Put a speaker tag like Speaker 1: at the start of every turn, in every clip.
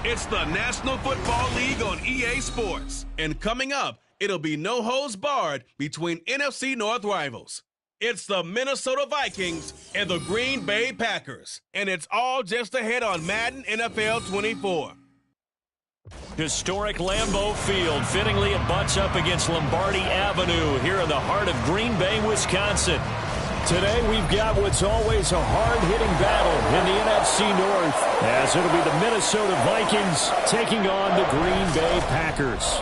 Speaker 1: It's the National Football League on EA Sports. And coming up, it'll be no holds barred between NFC North rivals. It's the Minnesota Vikings and the Green Bay Packers. And it's all just ahead on Madden NFL 24.
Speaker 2: Historic Lambeau Field. Fittingly, it butts up against Lombardi Avenue here in the heart of Green Bay, Wisconsin. Today, we've got what's always a hard-hitting battle in the NFC North, as it'll be the Minnesota Vikings taking on the Green Bay Packers.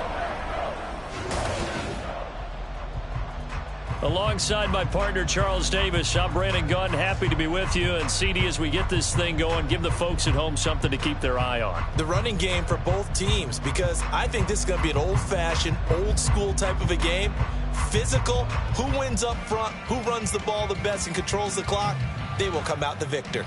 Speaker 2: Alongside my partner, Charles Davis, I'm Brandon Gunn. Happy to be with you. And CD, as we get this thing going, give the folks at home something to keep their eye on.
Speaker 3: The running game for both teams, because I think this is going to be an old-fashioned, old-school type of a game. Physical, who wins up front, who runs the ball the best and controls the clock, they will come out the victor.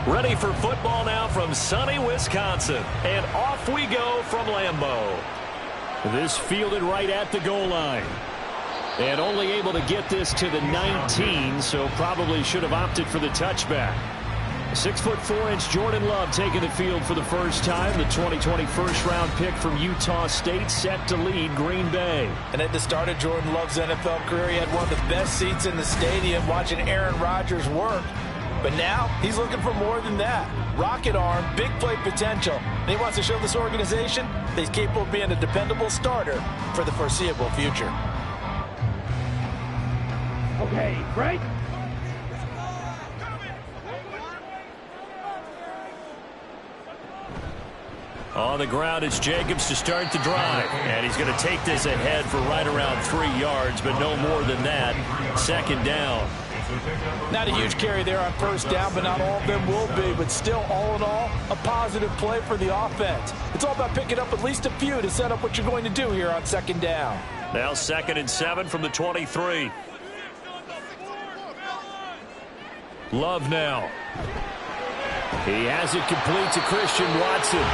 Speaker 2: Ready for football now from sunny Wisconsin. And off we go from Lambeau. This fielded right at the goal line. And only able to get this to the 19, so probably should have opted for the touchback. 6'4" Jordan Love taking the field for the first time. The 2020 first-round pick from Utah State set to lead Green Bay.
Speaker 3: And at the start of Jordan Love's NFL career, he had one of the best seats in the stadium watching Aaron Rodgers work. But now, he's looking for more than that. Rocket arm, big play potential. And he wants to show this organization that he's capable of being a dependable starter for the foreseeable future.
Speaker 4: Okay, right?
Speaker 2: On the ground, it's Jacobs to start the drive. And he's going to take this ahead for right around 3 yards, but no more than that. Second down.
Speaker 3: Not a huge carry there on first down, but not all of them will be. But still, all in all, a positive play for the offense. It's all about picking up at least a few to set up what you're going to do here on second down.
Speaker 2: Now 2nd and 7 from the 23. Love now. He has it complete to Christian Watson.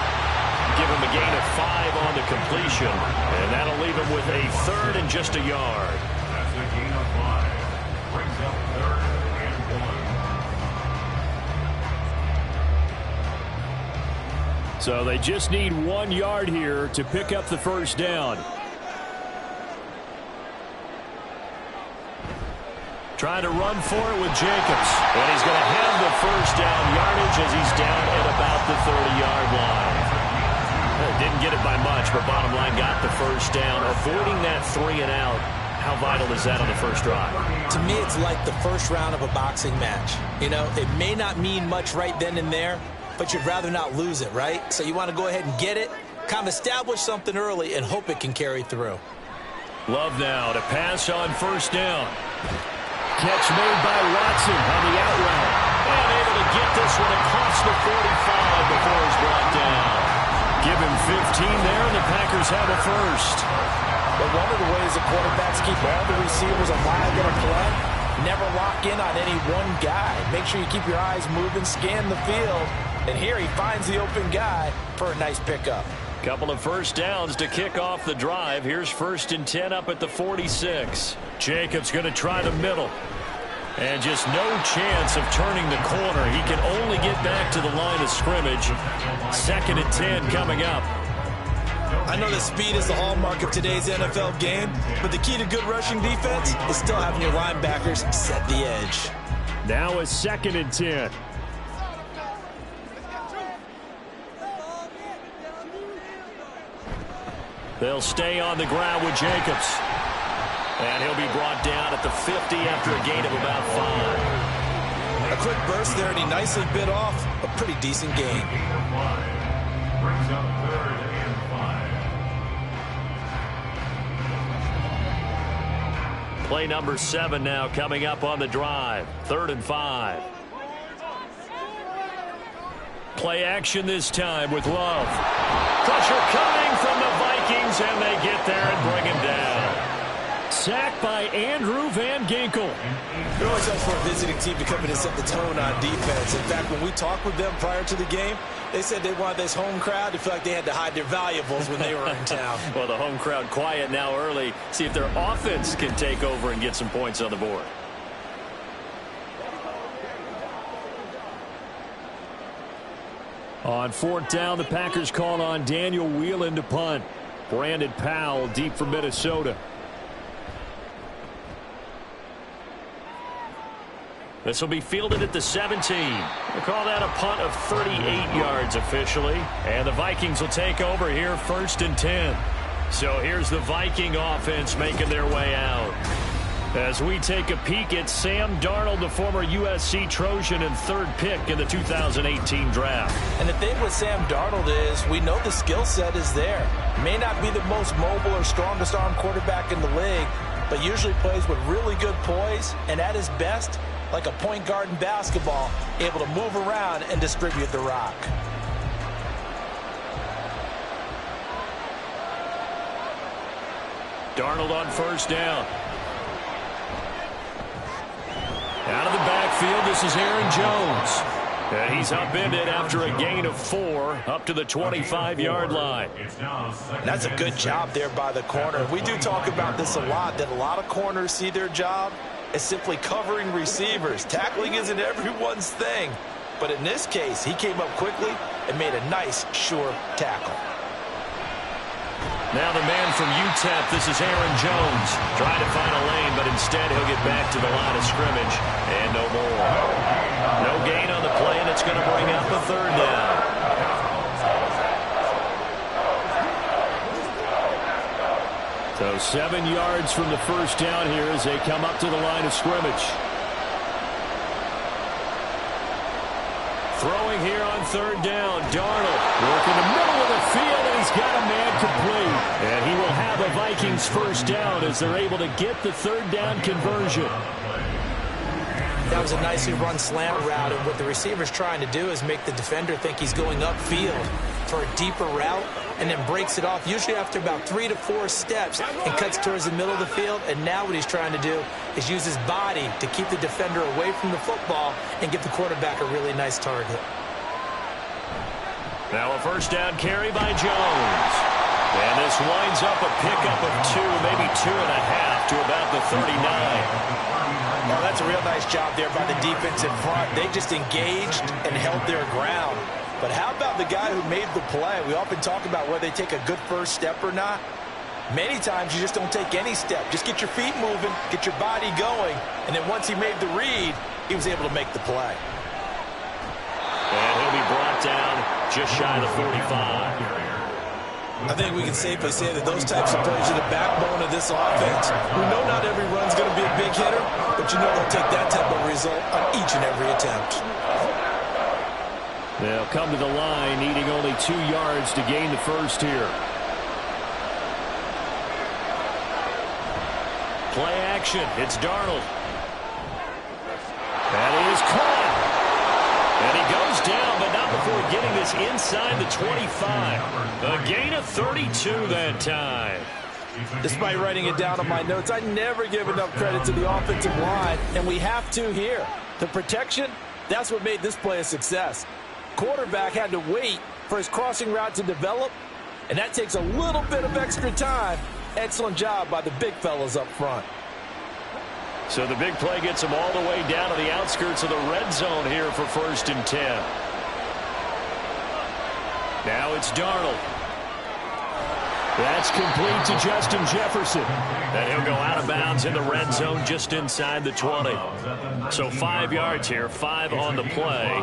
Speaker 2: Give him a gain of 5 on the completion. And that'll leave him with a 3rd and just a yard.
Speaker 4: That's a gain of 5. Brings up 3rd and 1.
Speaker 2: So they just need 1 yard here to pick up the first down. Trying to run for it with Jacobs. And he's going to have the first down yardage as he's down at about the 30-yard line. Didn't get it by much, but bottom line got the first down. Avoiding that 3 and out. How vital is that on the first drive?
Speaker 3: To me, it's like the first round of a boxing match. You know, it may not mean much right then and there, but you'd rather not lose it, right? So you want to go ahead and get it, kind of establish something early, and hope it can carry through.
Speaker 2: Love now to pass on first down. Catch made by Watson on the out route. And able to get this one across the 45 before he's brought down. Give him 15 there, and the Packers have a first.
Speaker 3: But one of the ways the quarterbacks keep all the receivers alive in a play, never lock in on any one guy. Make sure you keep your eyes moving, scan the field. And here he finds the open guy for a nice pickup.
Speaker 2: Couple of first downs to kick off the drive. Here's 1st and 10 up at the 46. Jacobs going to try the middle. And just no chance of turning the corner. He can only get back to the line of scrimmage. 2nd and 10 coming up.
Speaker 3: I know that speed is the hallmark of today's NFL game, but the key to good rushing defense is still having your linebackers set the edge.
Speaker 2: Now a 2nd and 10. They'll stay on the ground with Jacobs. And he'll be brought down at the 50 after a gain of about 5.
Speaker 3: A quick burst there, and he nicely bit off a pretty decent gain.
Speaker 4: Brings up 3rd and 5.
Speaker 2: Play number 7 now coming up on the drive. 3rd and 5. Play action this time with Love. Pressure coming from the Vikings, and they get there and bring him down. Sacked by Andrew Van Ginkel.
Speaker 3: It always helps for a visiting team to come in and set the tone on defense. In fact, when we talked with them prior to the game, they said they wanted this home crowd to feel like they had to hide their valuables when they were in town.
Speaker 2: Well, the home crowd quiet now early. See if their offense can take over and get some points on the board. On 4th down, the Packers call on Daniel Whelan to punt. Brandon Powell deep for Minnesota. This will be fielded at the 17. We'll call that a punt of 38 yards officially. And the Vikings will take over here 1st and 10. So here's the Viking offense making their way out. As we take a peek at Sam Darnold, the former USC Trojan and 3rd pick in the 2018 draft.
Speaker 3: And the thing with Sam Darnold is we know the skill set is there. May not be the most mobile or strongest arm quarterback in the league, but usually plays with really good poise, and at his best, like a point guard in basketball, able to move around and distribute the rock.
Speaker 2: Darnold on 1st down. Out of the backfield, this is Aaron Jones. And he's upended after a gain of 4 up to the 25-yard line.
Speaker 3: That's a good job there by the corner. We do talk about this a lot, that a lot of corners see their job as simply covering receivers. Tackling isn't everyone's thing. But in this case, he came up quickly and made a nice, sure tackle.
Speaker 2: Now the man from UTEP, this is Aaron Jones. Trying to find a lane, but instead he'll get back to the line of scrimmage. And no more. No gain on the play, and it's going to bring up a 3rd down. So 7 yards from the 1st down here as they come up to the line of scrimmage. Throwing here on 3rd down, Darnold working the middle of the field, and he's got a man complete. And he will have a Vikings 1st down as they're able to get the 3rd down conversion.
Speaker 3: That was a nicely run slant route, and what the receiver's trying to do is make the defender think he's going upfield for a deeper route, and then breaks it off, usually after about 3 to 4 steps, and cuts towards the middle of the field. And now what he's trying to do is use his body to keep the defender away from the football and give the quarterback a really nice target.
Speaker 2: Now a 1st down carry by Jones. And this winds up a pickup of 2, maybe 2.5 to about the 39.
Speaker 3: Well, that's a real nice job there by the defense in front. They just engaged and held their ground. But how about the guy who made the play? We often talk about whether they take a good first step or not. Many times you just don't take any step. Just get your feet moving, get your body going, and then once he made the read, he was able to make the play.
Speaker 2: And he'll be brought down just shy of the 45.
Speaker 3: I think we can safely say that those types of plays are the backbone of this offense. We know not every run's going to be a big hitter, but you know they'll take that type of result on each and every attempt.
Speaker 2: They'll come to the line, needing only 2 yards to gain the 1st here. Play action. It's Darnold. That is caught. And he goes down, but not before getting this inside the 25. A gain of 32 that time.
Speaker 3: Despite writing it down on my notes, I never give enough credit to the offensive line, and we have to here. The protection, that's what made this play a success. Quarterback had to wait for his crossing route to develop, and that takes a little bit of extra time. Excellent job by the big fellas up front.
Speaker 2: So the big play gets him all the way down to the outskirts of the red zone here for 1st and 10. Now it's Darnold. That's complete to Justin Jefferson. And he'll go out of bounds in the red zone just inside the 20. So 5 yards here, 5 on the play.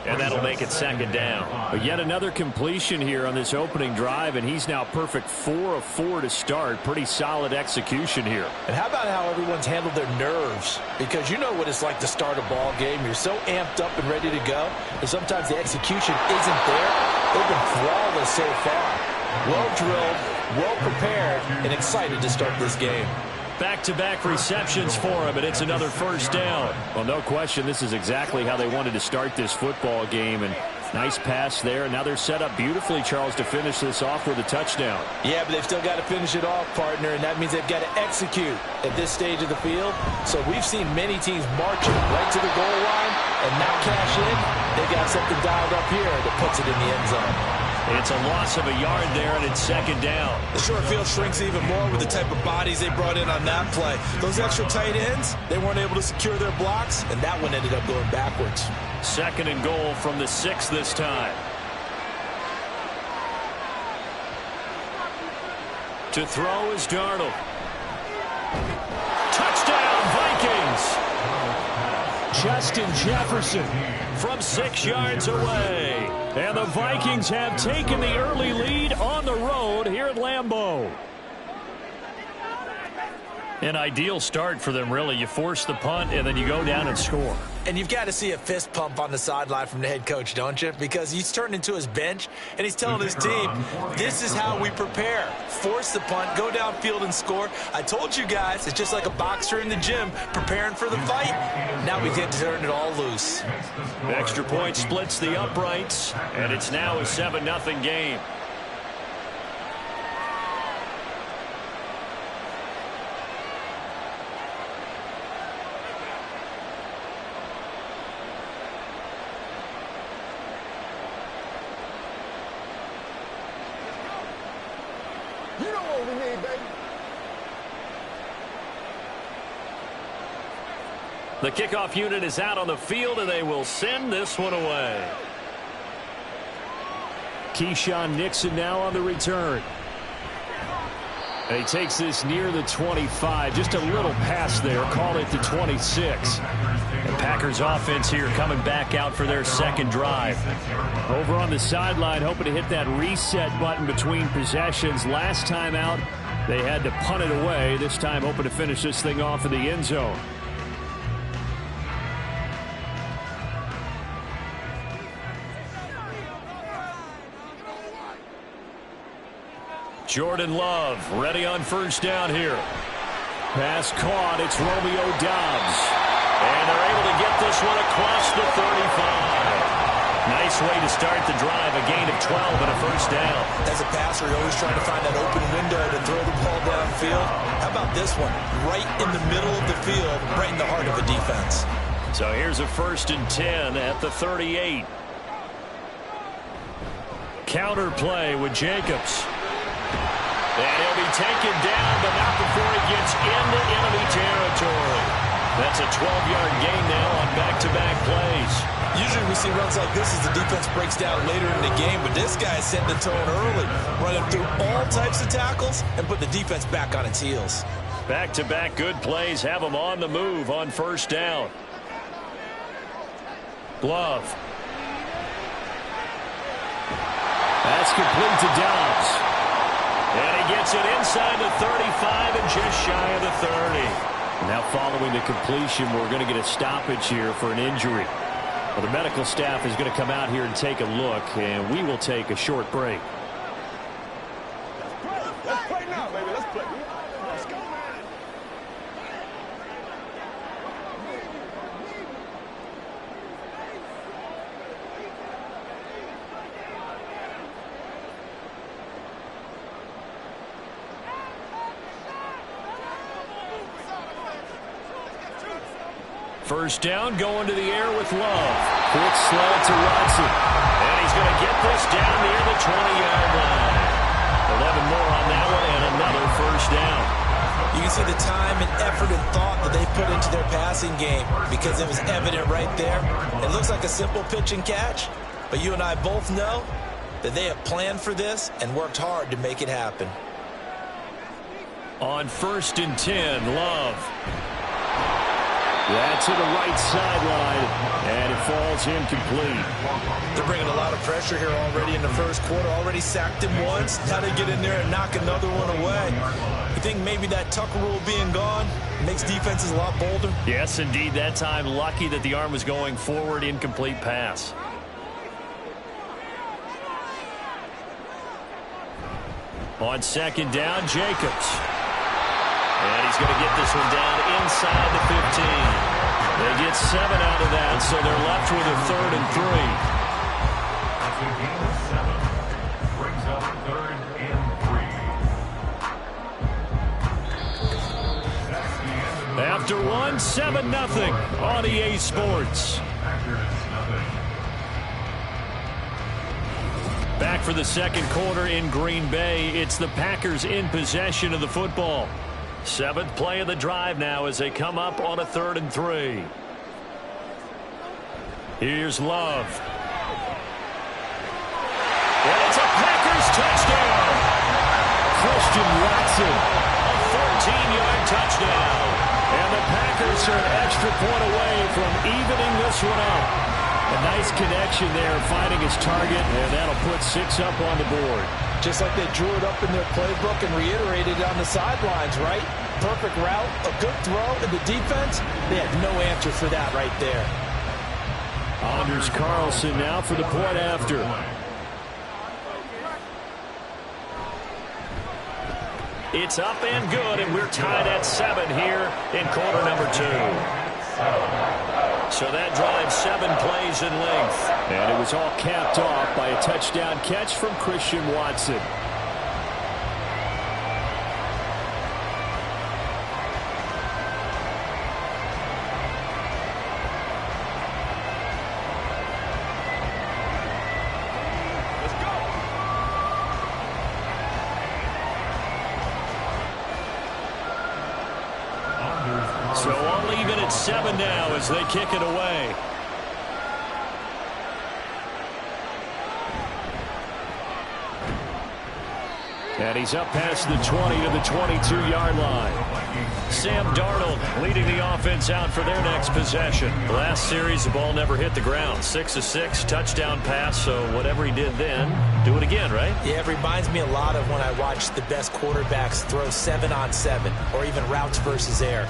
Speaker 2: And that'll make it 2nd down. But yet another completion here on this opening drive, and he's now perfect 4 of 4 to start. Pretty solid execution here.
Speaker 3: And how about how everyone's handled their nerves? Because you know what it's like to start a ball game. You're so amped up and ready to go, and sometimes the execution isn't there. They've been flawless so far. Well drilled, well prepared, and excited to start this game.
Speaker 2: Back-to-back receptions for him, and it's another first down. Well, no question, this is exactly how they wanted to start this football game. And nice pass there. Now they're set up beautifully, Charles, to finish this off with a touchdown.
Speaker 3: Yeah, but they've still got to finish it off, partner, and that means they've got to execute at this stage of the field. So we've seen many teams marching right to the goal line and not cash in. They got something dialed up here that puts it in the end zone.
Speaker 2: It's a loss of a yard there, and it's second down.
Speaker 3: The short field shrinks even more with the type of bodies they brought in on that play. Those extra tight ends, they weren't able to secure their blocks, and that one ended up going backwards.
Speaker 2: Second and goal from the 6 this time. To throw is Darnold. Touchdown, Vikings! Justin Jefferson from 6 yards away. And the Vikings have taken the early lead on the road here at Lambeau. An ideal start for them, really. You force the punt, and then you go down and score.
Speaker 3: And you've got to see a fist pump on the sideline from the head coach, don't you? Because he's turned into his bench, and he's telling his team, this is how we prepare. Force the punt, go downfield and score. I told you guys, it's just like a boxer in the gym preparing for the fight. Now we get to turn it all loose.
Speaker 2: Extra point splits the uprights, and it's now a 7-0 game.
Speaker 5: You know what we need, baby.
Speaker 2: The kickoff unit is out on the field, and they will send this one away. Keyshawn Nixon now on the return. And he takes this near the 25. Just a little pass there. Call it the 26. And Packers offense here coming back out for their second drive. Over on the sideline, hoping to hit that reset button between possessions. Last time out, they had to punt it away. This time hoping to finish this thing off in the end zone. Jordan Love ready on first down here. Pass caught. It's Romeo Doubs. And they're able to get this one across the 35. Nice way to start the drive. A gain of 12 and a first down.
Speaker 3: As a passer, you're always trying to find that open window to throw the ball downfield. How about this one? Right in the middle of the field, right in the heart of the defense.
Speaker 2: So here's a 1st and 10 at the 38. Counter play with Jacobs. And he'll be taken down, but not before he gets into enemy territory. That's a 12-yard gain now on back-to-back plays.
Speaker 3: Usually we see runs like this as the defense breaks down later in the game, but this guy is setting the tone early, running through all types of tackles and put the defense back on its heels.
Speaker 2: Back-to-back good plays have them on the move on first down. Glove. That's complete to Doubs. And he gets it inside the 35 and just shy of the 30. Now following the completion, we're going to get a stoppage here for an injury. Well, the medical staff is going to come out here and take a look, and we will take a short break.
Speaker 5: Let's play now, baby. Let's play. Let's go, man.
Speaker 2: First down, going to the air with Love. Quick slant to Watson. And he's going to get this down near the 20-yard line. 11 more on that one and another first down.
Speaker 3: You can see the time and effort and thought that they put into their passing game because it was evident right there. It looks like a simple pitch and catch, but you and I both know that they have planned for this and worked hard to make it happen.
Speaker 2: On 1st and 10, Love. That's to the right sideline, and it falls incomplete.
Speaker 3: They're bringing a lot of pressure here already in the first quarter. Already sacked him once. Now they get in there and knock another one away. You think maybe that Tucker rule being gone makes defenses a lot bolder?
Speaker 2: Yes, indeed. That time, lucky that the arm was going forward. Incomplete pass. On second down, Jacobs. And he's going to get this one down inside the 15. They get 7 out of that, so they're left with a 3rd and 3.
Speaker 4: That's a gain of 7. Brings up 3rd and 3. That's the end of the
Speaker 2: After one, 7-0 on EA Sports. Back for the second quarter in Green Bay. It's the Packers in possession of the football. 7th play of the drive now as they come up on a 3rd and 3. Here's Love. And it's a Packers touchdown. Christian Watson, a 14-yard touchdown. And the Packers are an extra point away from evening this one up. A nice connection there, finding his target, and that'll put 6 up on the board.
Speaker 3: Just like they drew it up in their playbook and reiterated it on the sidelines, right? Perfect route, a good throw, and the defense, they had no answer for that right there.
Speaker 2: Anders Carlson now for the point after. It's up and good, and we're tied at 7 here in quarter number 2. So that drives 7 plays in length. And it was all capped off by a touchdown catch from Christian Watson. So all even at 7 now as they kick it away. And he's up past the 20 to the 22-yard line. Sam Darnold leading the offense out for their next possession. Last series, the ball never hit the ground. 6 of 6, touchdown pass, so whatever he did then, do it again, right?
Speaker 3: Yeah, it reminds me a lot of when I watched the best quarterbacks throw 7-on-7 or even routes versus air.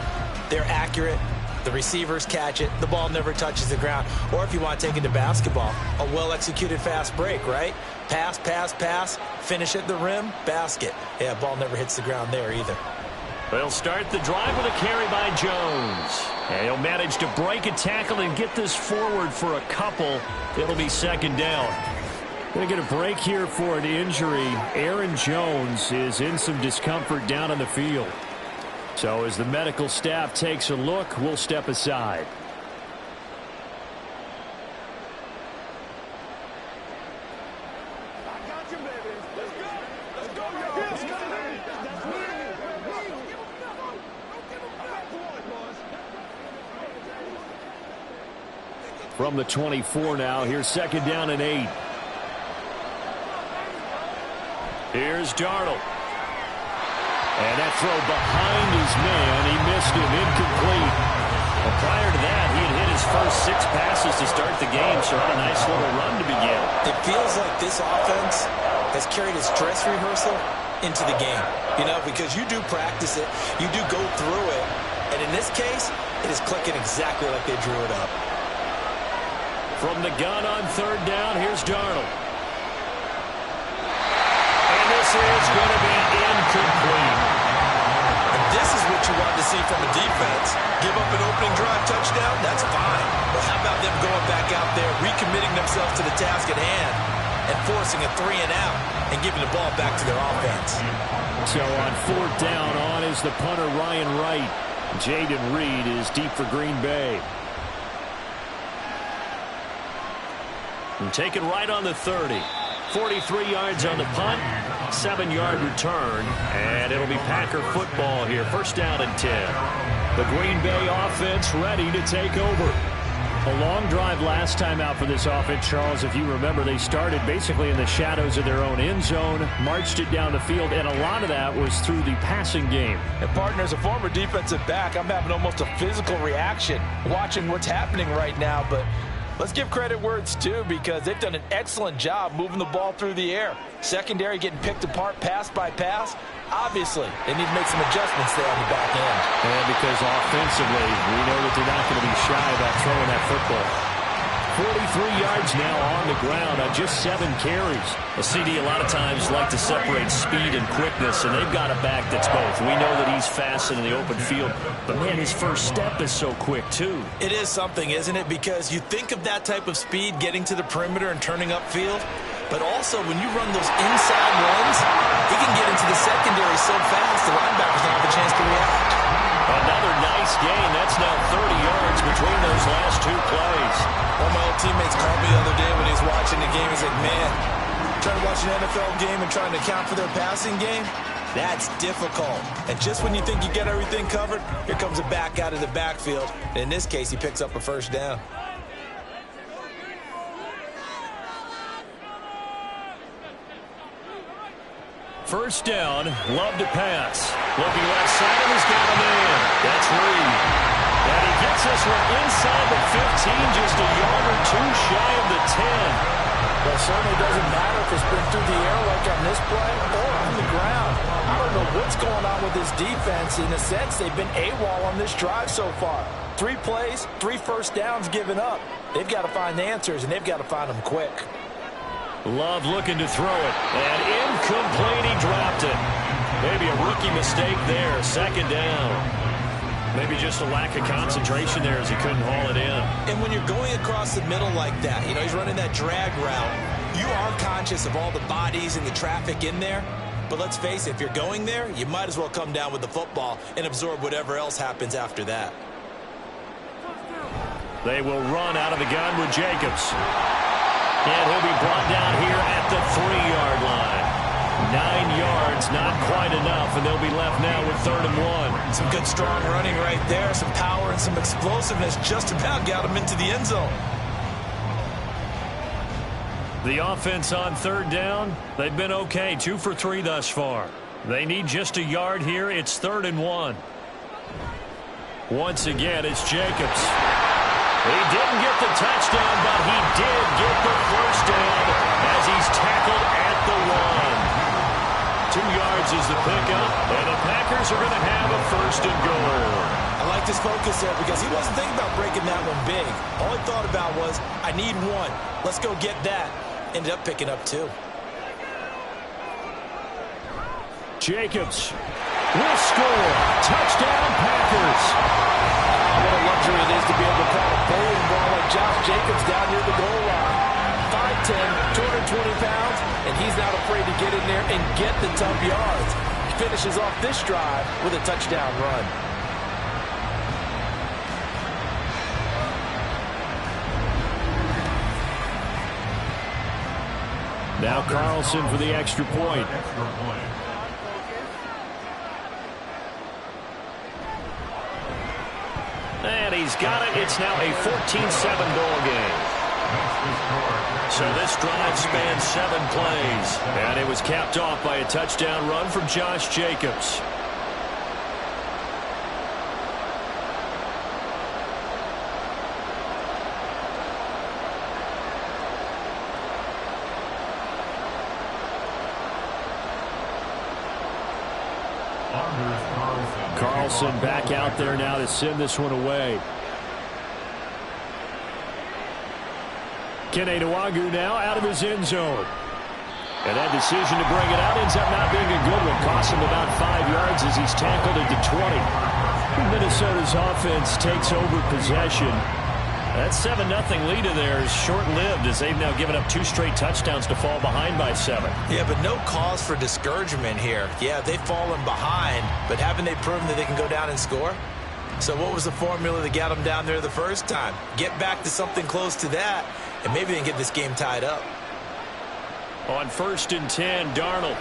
Speaker 3: They're accurate. The receivers catch it. The ball never touches the ground. Or if you want to take it to basketball, a well-executed fast break, right? Pass, pass, pass, finish at the rim, basket. Yeah, ball never hits the ground there either.
Speaker 2: They'll start the drive with a carry by Jones. And he'll manage to break a tackle and get this forward for a couple. It'll be 2nd down. Going to get a break here for an injury. Aaron Jones is in some discomfort down on the field. So as the medical staff takes a look, we'll step aside. From the 24 now, here's 2nd down and 8. Here's Darnold. And that throw behind his man, he missed him, incomplete. Well, prior to that, he had hit his first 6 passes to start the game, so had a nice little run to begin.
Speaker 3: It feels like this offense has carried its dress rehearsal into the game. You know, because you do practice it, you do go through it, and in this case, it is clicking exactly like they drew it up.
Speaker 2: From the gun on 3rd down, here's Darnold. And this is going to be incomplete.
Speaker 3: And this is what you want to see from a defense. Give up an opening drive touchdown, that's fine. But how about them going back out there, recommitting themselves to the task at hand, and forcing a 3-and-out, and giving the ball back to their offense.
Speaker 2: So on 4th down, on is the punter Ryan Wright. Jaden Reed is deep for Green Bay. And take it right on the 30. 43 yards on the punt, 7-yard return, and it'll be Packer football here. 1st down and 10. The Green Bay offense ready to take over. A long drive last time out for this offense, Charles. If you remember, they started basically in the shadows of their own end zone, marched it down the field, and a lot of that was through the passing game.
Speaker 3: And partner, as a former defensive back, I'm having almost a physical reaction watching what's happening right now, but let's give credit where it's due because they've done an excellent job moving the ball through the air. Secondary getting picked apart pass by pass. Obviously, they need to make some adjustments there on the back end.
Speaker 2: And because offensively, we know that they're not going to be shy about throwing that football. 43 yards now on the ground on just 7 carries.
Speaker 6: Well, CD, a lot of times like to separate speed and quickness, and they've got a back that's both. We know that he's fast in the open field, but, man, his first step is so quick, too.
Speaker 3: It is something, isn't it? Because you think of that type of speed getting to the perimeter and turning upfield, but also when you run those inside runs, he can get into the secondary so fast the linebackers don't have a chance to react.
Speaker 2: Another nice gain. That's now 30 yards between those last 2 plays.
Speaker 3: One of my old teammates called me the other day when he was watching the game. He's like, man, trying to watch an NFL game and trying to account for their passing game, that's difficult. And just when you think you get everything covered, here comes a back out of the backfield. And in this case, he picks up a first down.
Speaker 2: First down, Love to pass. Looking left side, and he's got a man. That's Reed. And he gets this one inside the 15, just a yard or 2 shy of the 10.
Speaker 3: Well, it certainly doesn't matter if it's been through the air like on this play or on the ground. I don't know what's going on with this defense. In a sense, they've been AWOL on this drive so far. 3 plays, 3 first downs given up. They've got to find the answers, and they've got to find them quick.
Speaker 2: Love looking to throw it, and incomplete. He dropped it. Maybe a rookie mistake there. Second down. Maybe just a lack of concentration there as he couldn't haul it in.
Speaker 3: And when you're going across the middle like that, you know, he's running that drag route, you are conscious of all the bodies and the traffic in there. But let's face it, if you're going there, you might as well come down with the football and absorb whatever else happens after that.
Speaker 2: They will run out of the gun with Jacobs. And he'll be brought down here at the 3-yard line. 9 yards, not quite enough, and they'll be left now with 3rd and 1.
Speaker 3: Some good strong running right there, some power and some explosiveness just about got him into the end zone.
Speaker 2: The offense on 3rd down, they've been okay, 2 for 3 thus far. They need just a yard here. It's 3rd and 1. Once again, it's Jacobs. He didn't get the touchdown, but he did get the first down as he's tackled at the 1. 2 yards is the pickup, and the Packers are going to have a 1st and goal.
Speaker 3: I like this focus there because he wasn't thinking about breaking that one big. All he thought about was, I need 1. Let's go get that. Ended up picking up 2.
Speaker 2: Jacobs will score. Touchdown, Packers.
Speaker 3: What a luxury it is to be able to call a bowling ball like Josh Jacobs down near the goal line. 5'10", 220 pounds, and he's not afraid to get in there and get the tough yards. He finishes off this drive with a touchdown run.
Speaker 2: Now Carlson for the extra point. And he's got it. It's now a 14-7 ball game. So this drive spans 7 plays. And it was capped off by a touchdown run from Josh Jacobs. Carlson back out there now to send this one away. Kene Nwangwu now out of his end zone. And that decision to bring it out ends up not being a good one. Costs him about 5 yards as he's tackled into 20. Minnesota's offense takes over possession. That 7-0 lead of theirs is short-lived as they've now given up 2 straight touchdowns to fall behind by 7.
Speaker 3: Yeah, but no cause for discouragement here. Yeah, they've fallen behind, but haven't they proven that they can go down and score? So what was the formula that got them down there the first time? Get back to something close to that, and maybe they can get this game tied up.
Speaker 2: On 1st and 10, Darnold.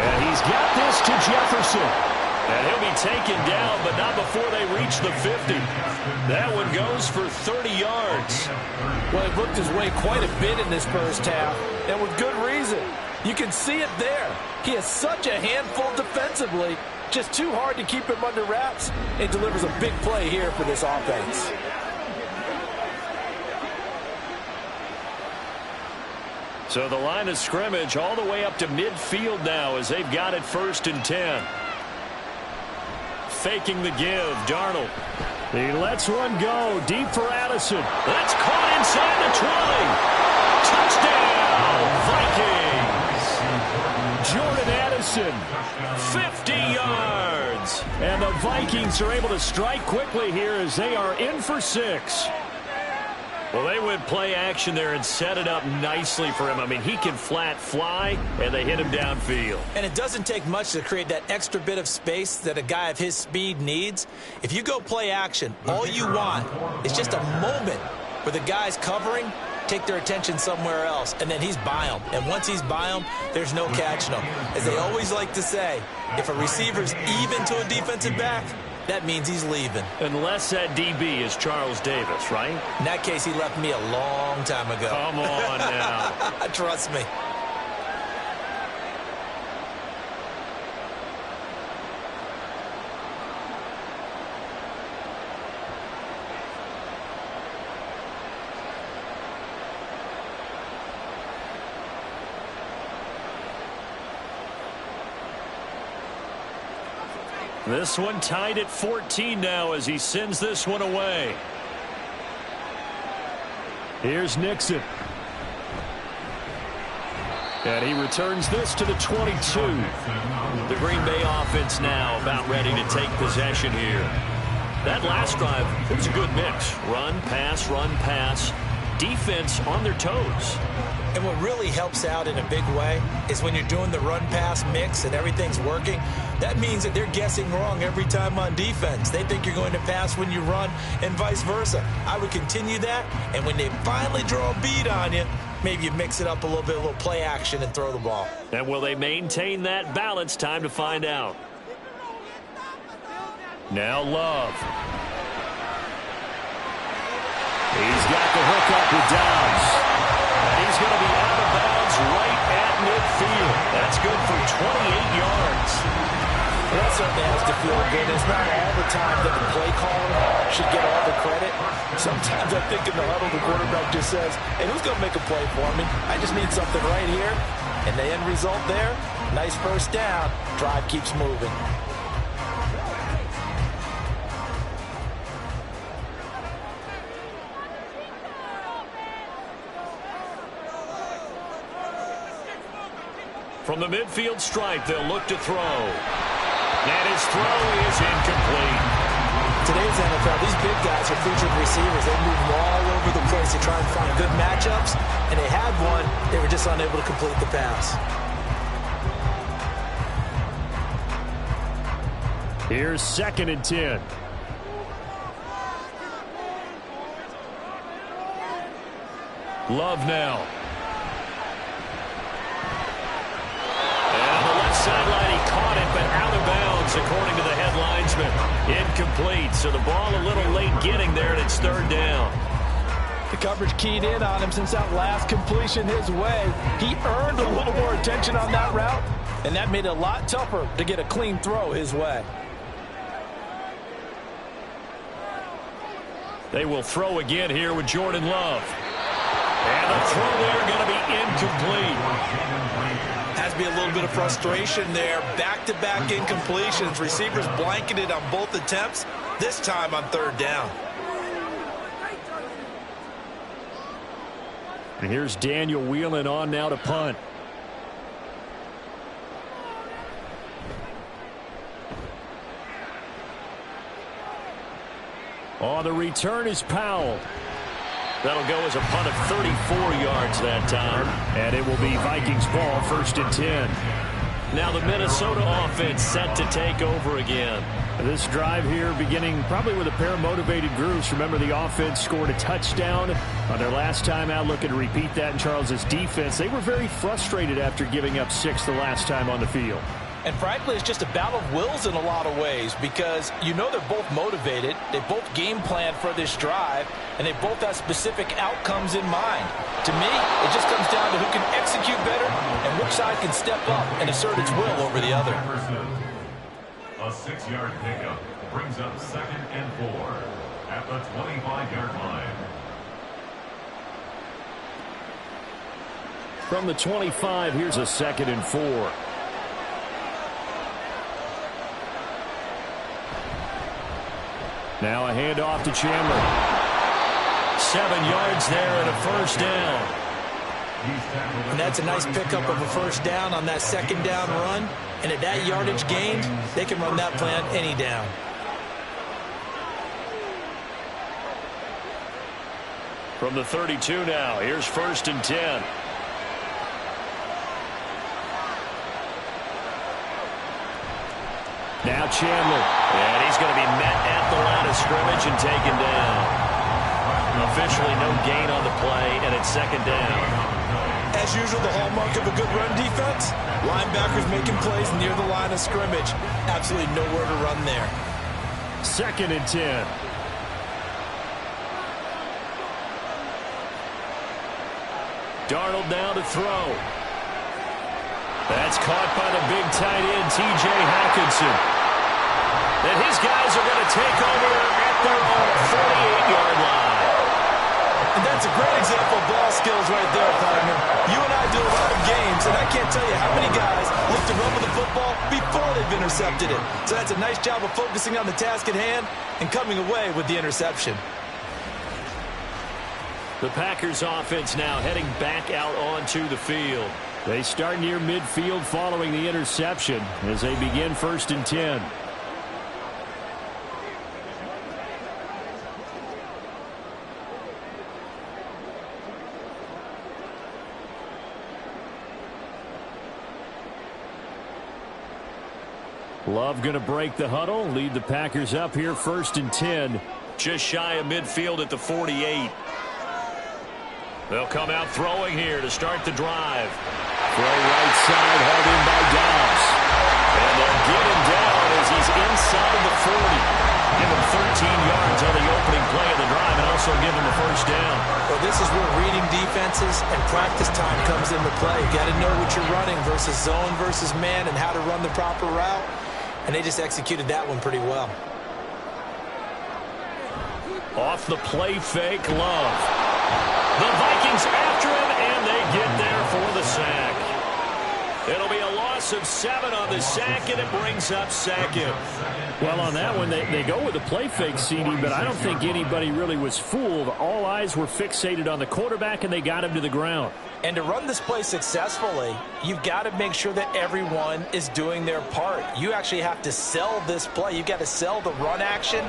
Speaker 2: And he's got this to Jefferson. And he'll be taken down, but not before they reach the 50. That one goes for 30 yards.
Speaker 3: Well, he worked his way quite a bit in this first half, and with good reason. You can see it there. He has such a handful defensively, just too hard to keep him under wraps, and delivers a big play here for this offense.
Speaker 2: So the line of scrimmage all the way up to midfield now as they've got it 1st and 10. Faking the give, Darnold. He lets one go deep for Addison.
Speaker 6: That's caught inside the 20. Touchdown, Vikings.
Speaker 2: Jordan Addison, 50 yards. And the Vikings are able to strike quickly here as they are in for 6.
Speaker 6: Well, they went play action there and set it up nicely for him. I mean, he can flat fly, and they hit him downfield.
Speaker 3: And it doesn't take much to create that extra bit of space that a guy of his speed needs. If you go play action, all you want is just a moment where the guy's covering, take their attention somewhere else, and then he's by him. And once he's by him, there's no catching him. As they always like to say, if a receiver's even to a defensive back, that means he's leaving.
Speaker 6: Unless that DB is Charles Davis, right?
Speaker 3: In that case, he left me a long time ago.
Speaker 6: Come on now.
Speaker 3: Trust me.
Speaker 6: This one tied at 14 now as he sends this one away.
Speaker 2: Here's Nixon. And he returns this to the 22.
Speaker 6: The Green Bay offense now about ready to take possession here. That last drive, it was a good mix. Run, pass, defense on their toes.
Speaker 3: And what really helps out in a big way is when you're doing the run-pass mix and everything's working, that means that they're guessing wrong every time on defense. They think you're going to pass when you run and vice versa. I would continue that, and when they finally draw a bead on you, maybe you mix it up a little bit, a little play action, and throw the ball.
Speaker 6: And will they maintain that balance? Time to find out.
Speaker 2: Now Love. He's got the hook up with Downs.
Speaker 6: And he's going to be out of bounds right at midfield. That's good for 28 yards.
Speaker 3: Well, that certainly has to feel good. It's not all the time that the play caller should get all the credit. Sometimes I think in the huddle the quarterback just says, hey, who's going to make a play for me? I just need something right here. And the end result there, nice first down. Drive keeps moving.
Speaker 6: From the midfield stripe, they'll look to throw. And his throw is incomplete.
Speaker 3: Today's NFL, these big guys are featured receivers. They move all over the place to try and find good matchups. And they had one. They were just unable to complete the pass.
Speaker 2: Here's 2nd and 10. Love now.
Speaker 6: Sideline, he caught it, but out of bounds, according to the head linesman. Incomplete, so the ball a little late getting there, and it's 3rd down.
Speaker 3: The coverage keyed in on him since that last completion his way. He earned a little more attention on that route, and that made it a lot tougher to get a clean throw his way.
Speaker 6: They will throw again here with Jordan Love. And the throw there going to be incomplete.
Speaker 3: Has to be a little bit of frustration there. Back-to-back incompletions. Receivers blanketed on both attempts, this time on 3rd down.
Speaker 2: And here's Daniel Whelan on now to punt. On the return is Powell.
Speaker 6: That'll go as a punt of 34 yards that time.
Speaker 2: And it will be Vikings ball, 1st and 10.
Speaker 6: Now the Minnesota offense set to take over again.
Speaker 2: This drive here beginning probably with a pair of motivated groups. Remember, the offense scored a touchdown on their last time out. Looking to repeat that in Charles's defense. They were very frustrated after giving up 6 the last time on the field.
Speaker 3: And frankly, it's just a battle of wills in a lot of ways because you know they're both motivated. They both game plan for this drive, and they both have specific outcomes in mind. To me, it just comes down to who can execute better and which side can step up and assert its will over the other.
Speaker 4: A 6-yard pickup brings up 2nd and 4 at the 25-yard line.
Speaker 2: From the 25, here's a 2nd and 4. Now a handoff to Chandler.
Speaker 6: 7 yards there and a first down.
Speaker 3: And that's a nice pickup of a first down on that second down run. And at that yardage gained, they can run that play on any down.
Speaker 2: From the 32 now, here's 1st and 10. Now Chandler.
Speaker 6: And he's going to be met at the line of scrimmage and taken down. Officially no gain on the play, and it's 2nd down.
Speaker 3: As usual, the hallmark of a good run defense, linebackers making plays near the line of scrimmage. Absolutely nowhere to run there.
Speaker 2: 2nd and 10. Darnold now to throw. That's caught by the big tight end, T.J. Hawkinson. And his guys are going to take over at their own 48-yard line.
Speaker 3: And that's a great example of ball skills right there, partner. You and I do a lot of games, and I can't tell you how many guys look to run with the football before they've intercepted it. So that's a nice job of focusing on the task at hand and coming away with the interception.
Speaker 2: The Packers offense now heading back out onto the field. They start near midfield following the interception as they begin 1st and 10. Love going to break the huddle, lead the Packers up here 1st and 10.
Speaker 6: Just shy of midfield at the 48. They'll come out throwing here to start the drive.
Speaker 2: Throw right side, hauled in by Dobbs.
Speaker 6: And they'll get him down as he's inside the 40. Give him 13 yards on the opening play of the drive and also give him a first down.
Speaker 3: Well, this is where reading defenses and practice time comes into play. You got to know what you're running versus zone versus man and how to run the proper route. And they just executed that one pretty well.
Speaker 2: Off the play fake, Love.
Speaker 6: The Vikings after him, and they get there for the sack. It'll be a loss of 7 on the sack, and it brings up 2nd.
Speaker 2: Well, on that one, they go with a play fake, CD, but I don't think anybody really was fooled. All eyes were fixated on the quarterback, and they got him to the ground.
Speaker 3: And to run this play successfully, you've got to make sure that everyone is doing their part. You actually have to sell this play. You've got to sell the run action.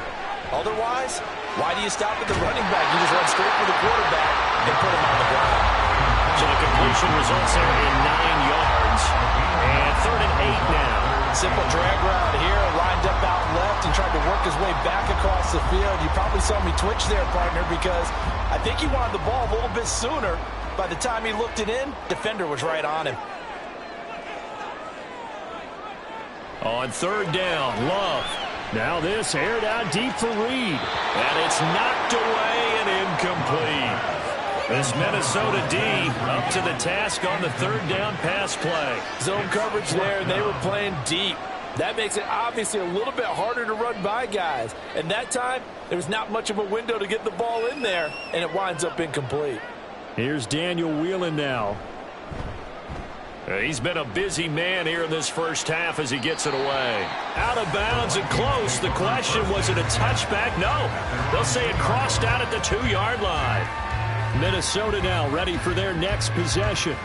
Speaker 3: Otherwise, why do you stop at the running back? You just run straight for the quarterback and put him on the ground.
Speaker 6: So the completion results there in 9 yards. And 3rd and 8 now.
Speaker 3: Simple drag route here, lined up out left and tried to work his way back across the field. You probably saw me twitch there, partner, because I think he wanted the ball a little bit sooner. By the time he looked it in, defender was right on him.
Speaker 2: On 3rd down, Love. Now this aired out deep for Reed.
Speaker 6: And it's knocked away and incomplete. This Minnesota D up to the task on the 3rd down pass play.
Speaker 3: Zone coverage there, and they were playing deep. That makes it obviously a little bit harder to run by guys. And that time, there's not much of a window to get the ball in there, and it winds up incomplete.
Speaker 2: Here's Daniel Whelan now.
Speaker 6: He's been a busy man here in this first half as he gets it away. Out of bounds and close. The question, was it a touchback? No. They'll say it crossed out at the 2-yard line.
Speaker 2: Minnesota now ready for their next possession.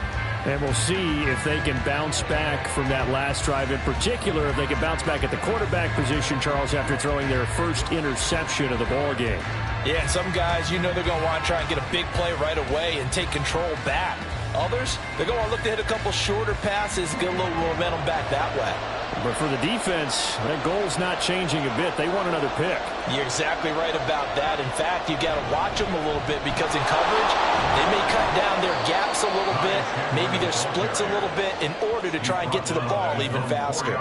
Speaker 2: And we'll see if they can bounce back from that last drive. In particular, if they can bounce back at the quarterback position, Charles, after throwing their first interception of the ball game.
Speaker 3: Yeah, some guys, you know they're going to want to try and get a big play right away and take control back. Others, they're going to look to hit a couple shorter passes, get a little momentum back that way.
Speaker 2: But for the defense, that goal's not changing a bit. They want another pick.
Speaker 3: You're exactly right about that. In fact, you've got to watch them a little bit because in coverage, they may cut down their gaps a little bit, maybe their splits a little bit in order to try and get to the ball even faster.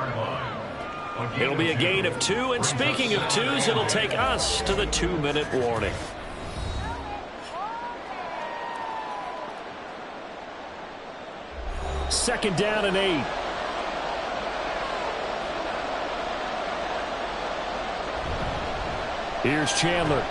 Speaker 6: It'll be a gain of 2, and speaking of 2s, it'll take us to the 2-minute warning.
Speaker 2: Second down and 8. Here's Chandler.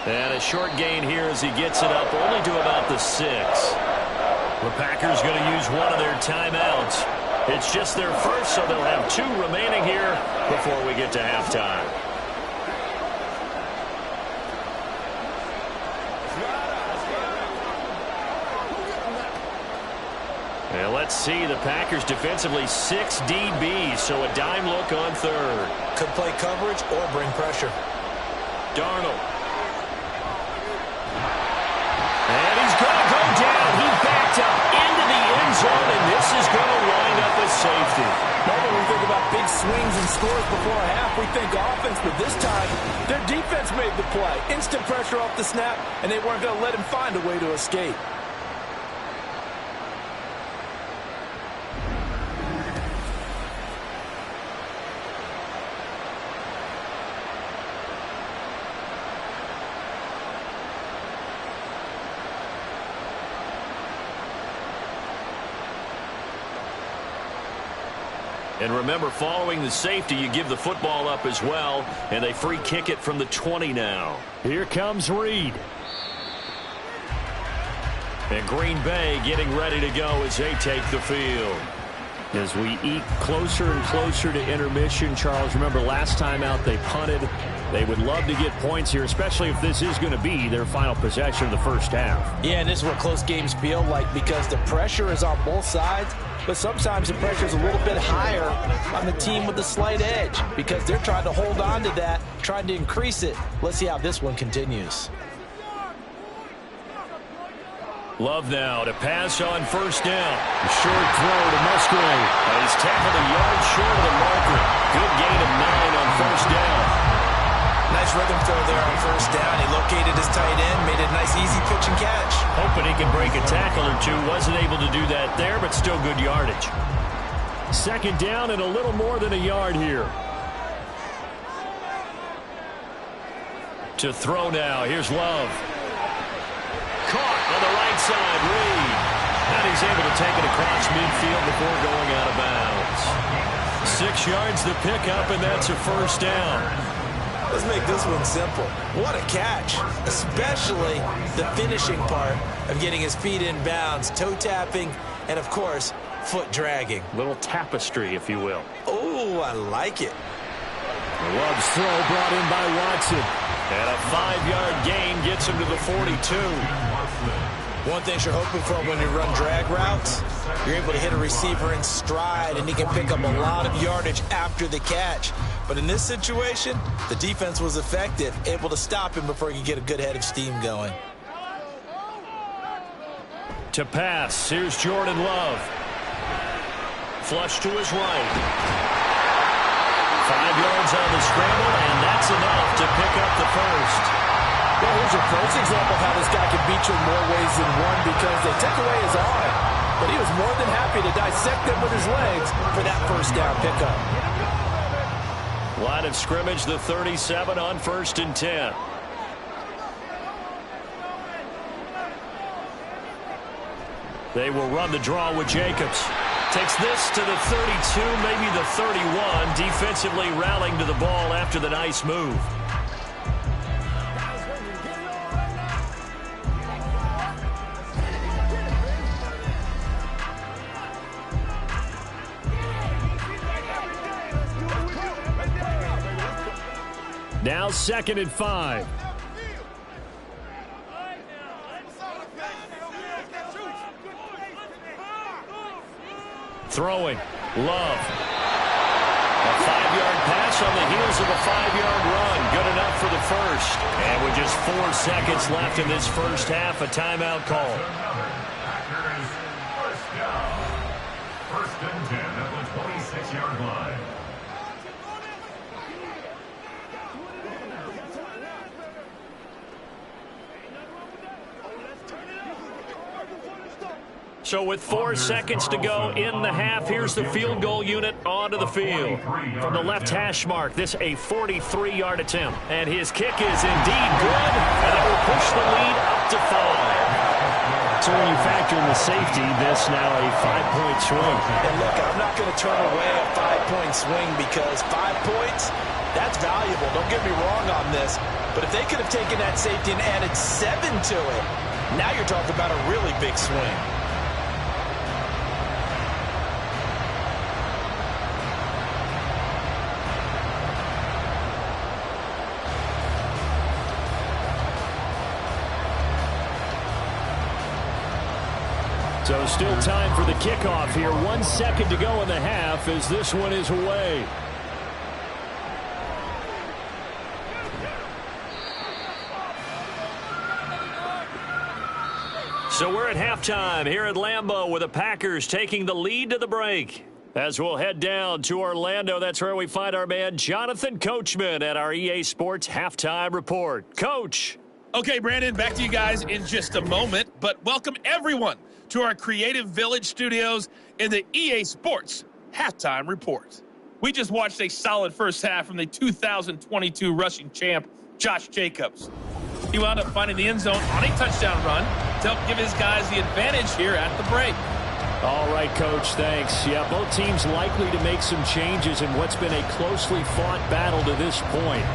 Speaker 6: And a short gain here as he gets it up only to about the 6. The Packers going to use one of their timeouts. It's just their first, so they'll have 2 remaining here before we get to halftime. And let's see, the Packers defensively 6 DBs, so a dime look on third.
Speaker 3: Could play coverage or bring pressure.
Speaker 6: Darnold. And he's going to go down. He backed up into the end zone, and this is going to line up a safety.
Speaker 3: Normally we think about big swings and scores before a half. We think offense, but this time their defense made the play. Instant pressure off the snap, and they weren't going to let him find a way to escape.
Speaker 6: And remember, following the safety, you give the football up as well, and they free kick it from the 20 now.
Speaker 2: Here comes Reed.
Speaker 6: And Green Bay getting ready to go as they take the field.
Speaker 2: As we eat closer and closer to intermission, Charles, remember last time out they punted. They would love to get points here, especially if this is going to be their final possession of the first half.
Speaker 3: Yeah, and this is what close games feel like because the pressure is on both sides, but sometimes the pressure is a little bit higher on the team with the slight edge because they're trying to hold on to that, trying to increase it. Let's see how this one continues.
Speaker 6: Love now to pass on first down.
Speaker 2: Short throw to Musgrave.
Speaker 6: He's tackled a yard short of the marker. Good gain of 9 on first down.
Speaker 3: Nice rhythm throw there on first down. He located his tight end, made it a nice easy pitch and catch.
Speaker 6: Hoping he could break a tackle or two. Wasn't able to do that there, but still good yardage.
Speaker 2: Second down and a little more than a yard here.
Speaker 6: To throw now. Here's Love. Caught on the right side, Reed. And he's able to take it across midfield before going out of bounds. 6 yards the pickup, and that's a first down.
Speaker 3: Let's make this one simple. What a catch, especially the finishing part of getting his feet in bounds, toe tapping, and of course, foot dragging.
Speaker 6: Little tapestry, if you will.
Speaker 3: Oh, I like it.
Speaker 2: Love's throw brought in by Watson.
Speaker 6: And a 5-yard gain gets him to the 42.
Speaker 3: One thing you're hoping for when you run drag routes, you're able to hit a receiver in stride, and he can pick up a lot of yardage after the catch. But in this situation, the defense was effective, able to stop him before he could get a good head of steam going.
Speaker 6: To pass, here's Jordan Love. Flush to his right. 5 yards on the scramble, and that's enough to pick up the first.
Speaker 3: Well, here's your first example of how this guy can beat you in more ways than one because they took away his arm, but he was more than happy to dissect them with his legs for that first down pickup.
Speaker 6: Line of scrimmage, the 37 on 1st and 10. They will run the draw with Jacobs. Takes this to the 32, maybe the 31. Defensively rallying to the ball after the nice move.
Speaker 2: Now 2nd and 5.
Speaker 6: Throwing. Love. A 5-yard pass on the heels of a 5-yard run. Good enough for the first. And with just 4 seconds left in this first half, a timeout call.
Speaker 4: First down. 1st and 10 at the 26-yard line.
Speaker 6: So with 4 seconds to go in the half, here's the field goal unit onto the field. From the left hash mark, this a 43-yard attempt. And his kick is indeed good, and it will push the lead up to 5.
Speaker 2: So when you factor in the safety, this now a 5-point swing.
Speaker 3: And look, I'm not going to turn away a 5-point swing because 5 points, that's valuable. Don't get me wrong on this. But if they could have taken that safety and added 7 to it, now you're talking about a really big swing.
Speaker 2: So still time for the kickoff here. 1 second to go in the half as this one is away.
Speaker 6: So we're at halftime here at Lambeau with the Packers taking the lead to the break. As we'll head down to Orlando, that's where we find our man Jonathan Coachman at our EA Sports Halftime Report. Coach.
Speaker 7: Okay, Brandon, back to you guys in just a moment, but welcome everyone to our Creative Village studios in the EA Sports Halftime Report. We just watched a solid first half from the 2022 rushing champ, Josh Jacobs. He wound up finding the end zone on a touchdown run to help give his guys the advantage here at the break.
Speaker 2: All right, Coach, thanks. Yeah, both teams likely to make some changes in what's been a closely fought battle to this point.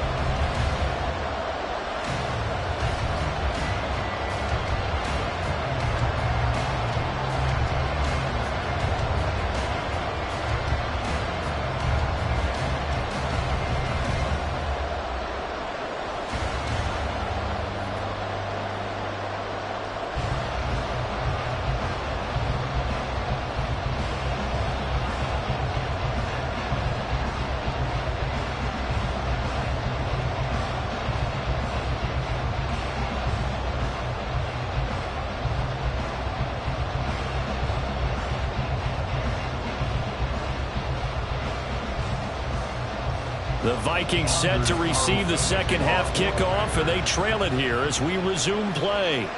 Speaker 2: The Vikings set to receive the second half kickoff, and they trail it here as we resume play.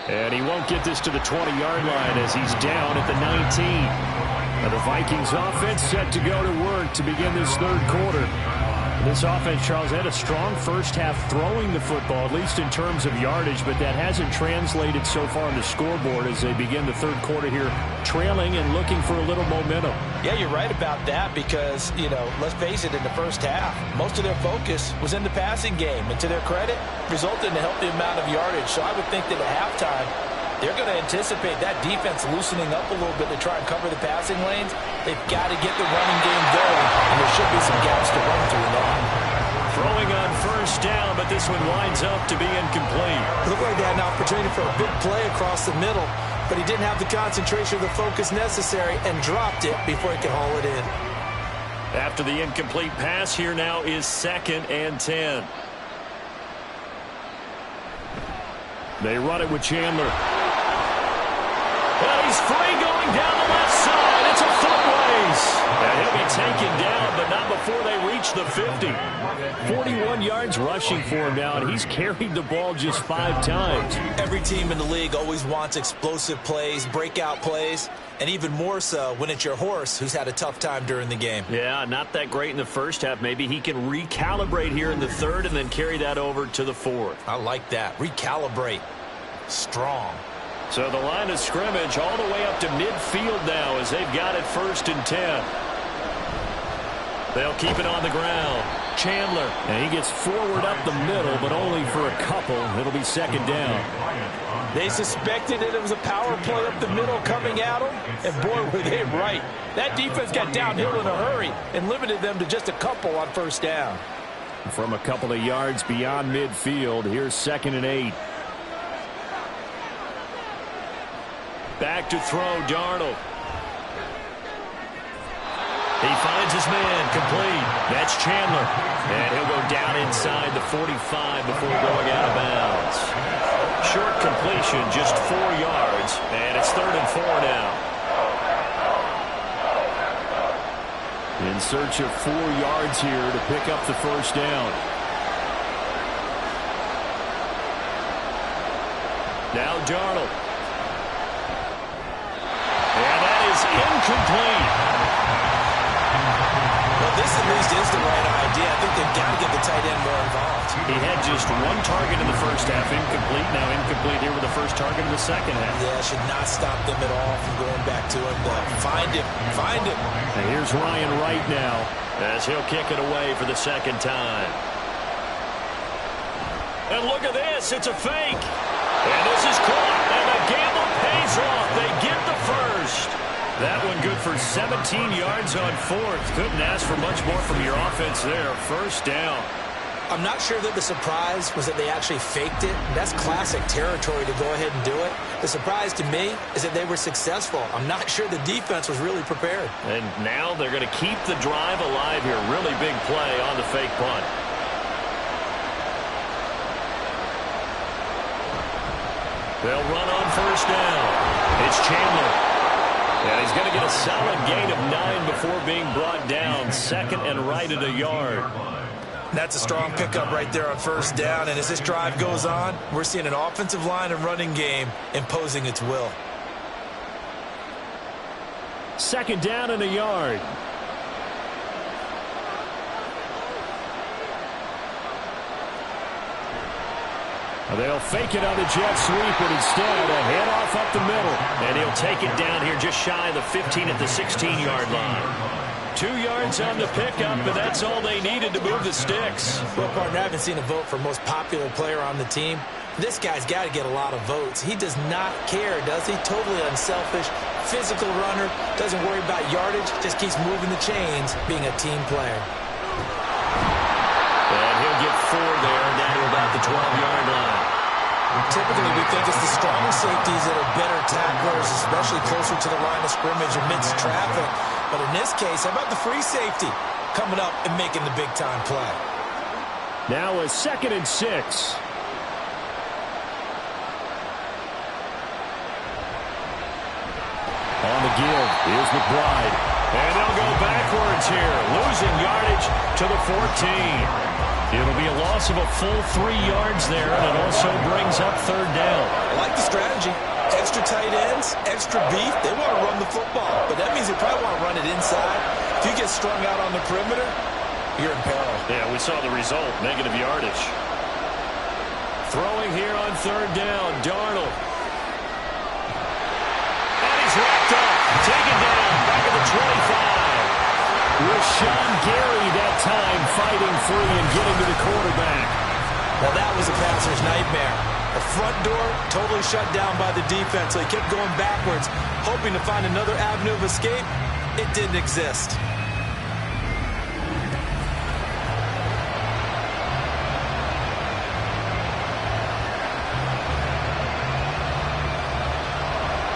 Speaker 2: And he won't get this to the 20-yard line as he's down at the 19. Now the Vikings offense set to go to work to begin this third quarter. This offense, Charles, had a strong first half throwing the football, at least in terms of yardage, but that hasn't translated so far on the scoreboard as they begin the third quarter here, trailing and looking for a little momentum.
Speaker 3: Yeah, you're right about that because, let's face it, in the first half, most of their focus was in the passing game. And to their credit, resulted in a healthy amount of yardage. So I would think that at halftime, they're going to anticipate that defense loosening up a little bit to try and cover the passing lanes. They've got to get the running game going, and there should be some gaps to run through now.
Speaker 6: Throwing on first down, but this one winds up to be incomplete.
Speaker 3: It looked like they had an opportunity for a big play across the middle, but he didn't have the concentration or the focus necessary and dropped it before he could haul it in.
Speaker 6: After the incomplete pass, here now is 2nd and 10.
Speaker 2: They run it with Chandler.
Speaker 6: And he's free going down the left side. It's a foot race. And he'll be taken down, but not before they reach the 50.
Speaker 2: 41 yards rushing for him now, and he's carried the ball just 5 times.
Speaker 3: Every team in the league always wants explosive plays, breakout plays, and even more so when it's your horse who's had a tough time during the game.
Speaker 6: Yeah, not that great in the first half. Maybe he can recalibrate here in the third and then carry that over to the fourth.
Speaker 3: I like that. Recalibrate. Strong.
Speaker 6: So the line of scrimmage all the way up to midfield now as they've got it 1st and 10. They'll keep it on the ground. Chandler.
Speaker 2: And he gets forward up the middle, but only for a couple. It'll be 2nd down.
Speaker 3: They suspected that it was a power play up the middle coming at them, and boy, were they right. That defense got downhill in a hurry and limited them to just a couple on 1st down.
Speaker 2: From a couple of yards beyond midfield, here's 2nd and 8.
Speaker 6: Back to throw, Darnold. He finds his man, complete. That's Chandler. And he'll go down inside the 45 before going out of bounds. Short completion, just 4 yards, and it's 3rd and 4 now.
Speaker 2: In search of 4 yards here to pick up the 1st down.
Speaker 6: Now Darnold. And that is incomplete.
Speaker 3: Well, this at least is the right idea. I think they've got to get the tight end more involved.
Speaker 6: He had just 1 target in the first half, incomplete. Now incomplete here with the first target in the second half.
Speaker 3: Yeah, should not stop them at all from going back to him. Find him. Find him.
Speaker 2: And here's Ryan Wright now,
Speaker 6: as he'll kick it away for the 2nd time. And look at this. It's a fake. And this is caught. And the gamble pays off. They get the first. That one good for 17 yards on 4th. Couldn't ask for much more from your offense there. 1st down.
Speaker 3: I'm not sure that the surprise was that they actually faked it. That's classic territory to go ahead and do it. The surprise to me is that they were successful. I'm not sure the defense was really prepared.
Speaker 6: And now they're going to keep the drive alive here. Really big play on the fake punt. They'll run on first down. It's Chandler. And he's going to get a solid gain of 9 before being brought down. Second and right at a yard.
Speaker 3: That's a strong pickup right there on first down. And as this drive goes on, we're seeing an offensive line and running game imposing its will.
Speaker 2: Second down and a yard. They'll fake it on the jet sweep, but instead a handoff up the middle.
Speaker 6: And he'll take it down here just shy of the 15 at the 16-yard line. 2 yards on the pickup, and that's all they needed to move the sticks.
Speaker 3: Well, partner, I haven't seen a vote for most popular player on the team. This guy's got to get a lot of votes. He does not care, does he? Totally unselfish, physical runner, doesn't worry about yardage, just keeps moving the chains, being a team player.
Speaker 6: And he'll get 4 there, down to about the 12-yard line.
Speaker 3: Typically, we think it's the stronger safeties that are better tacklers, especially closer to the line of scrimmage amidst traffic. But in this case, how about the free safety coming up and making the big-time play?
Speaker 2: Now a 2nd and 6. On the give, here's McBride.
Speaker 6: And they'll go backwards here, losing yardage to the 14. It'll be a loss of a full 3 yards there, and it also brings up third down.
Speaker 3: I like the strategy. Extra tight ends, extra beef. They want to run the football, but that means they probably want to run it inside. If you get strung out on the perimeter, you're in peril.
Speaker 6: Yeah, we saw the result, negative yardage.
Speaker 2: Throwing here on third down, Darnold.
Speaker 6: And he's wrapped up, taken down, back at the 25.
Speaker 2: Rashawn Gary that time fighting free and getting to the quarterback.
Speaker 3: Well, that was a passer's nightmare. The front door totally shut down by the defense, so he kept going backwards, hoping to find another avenue of escape. It didn't exist.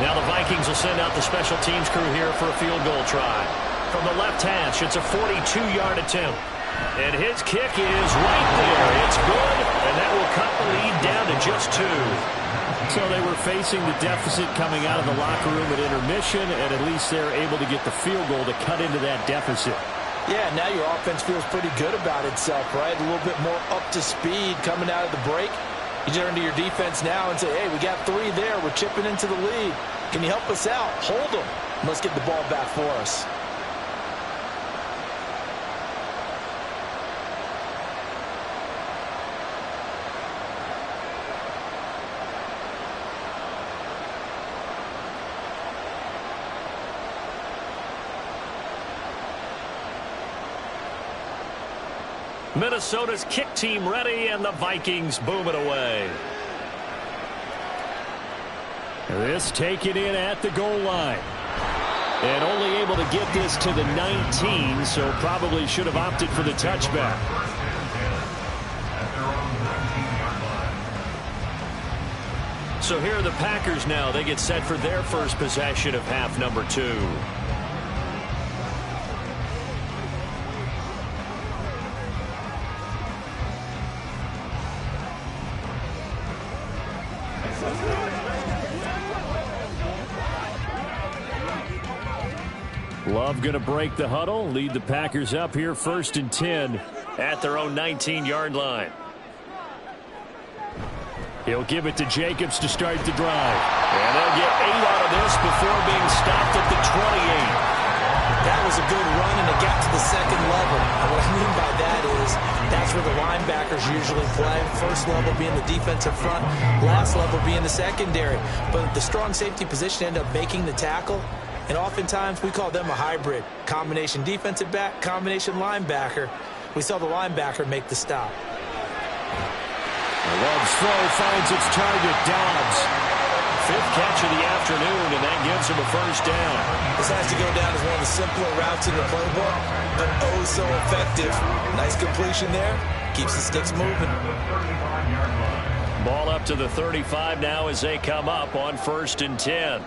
Speaker 6: Now the Vikings will send out the special teams crew here for a field goal try. From the left hash, it's a 42-yard attempt. And his kick is right there. It's good, and that will cut the lead down to just 2.
Speaker 2: So they were facing the deficit coming out of the locker room at intermission, and at least they're able to get the field goal to cut into that deficit.
Speaker 3: Yeah, now your offense feels pretty good about itself, right? A little bit more up to speed coming out of the break. You turn to your defense now and say, hey, we got 3 there. We're chipping into the lead. Can you help us out? Hold them. Let's get the ball back for us.
Speaker 6: Minnesota's kick team ready, and the Vikings boom it away.
Speaker 2: This taken in at the goal line. And only able to get this to the 19, so probably should have opted for the touchback.
Speaker 6: So here are the Packers now. They get set for their first possession of half number 2.
Speaker 2: Love going to break the huddle, lead the Packers up here 1st and 10
Speaker 6: at their own 19-yard line.
Speaker 2: He'll give it to Jacobs to start the drive.
Speaker 6: And they'll get 8 out of this before being stopped at the 28.
Speaker 3: That was a good run, and it got to the second level. And what I mean by that is that's where the linebackers usually play. First level being the defensive front, last level being the secondary. But the strong safety position ended up making the tackle. And oftentimes we call them a hybrid. Combination defensive back, combination linebacker. We saw the linebacker make the stop.
Speaker 2: Love's throw finds its target, Dobbs. fifth catch of the afternoon, and that gives him a first down.
Speaker 3: This has to go down as one of the simpler routes in the playbook, but oh so effective. Nice completion there. Keeps the sticks moving.
Speaker 2: Ball up to the 35 now as they come up on 1st and 10.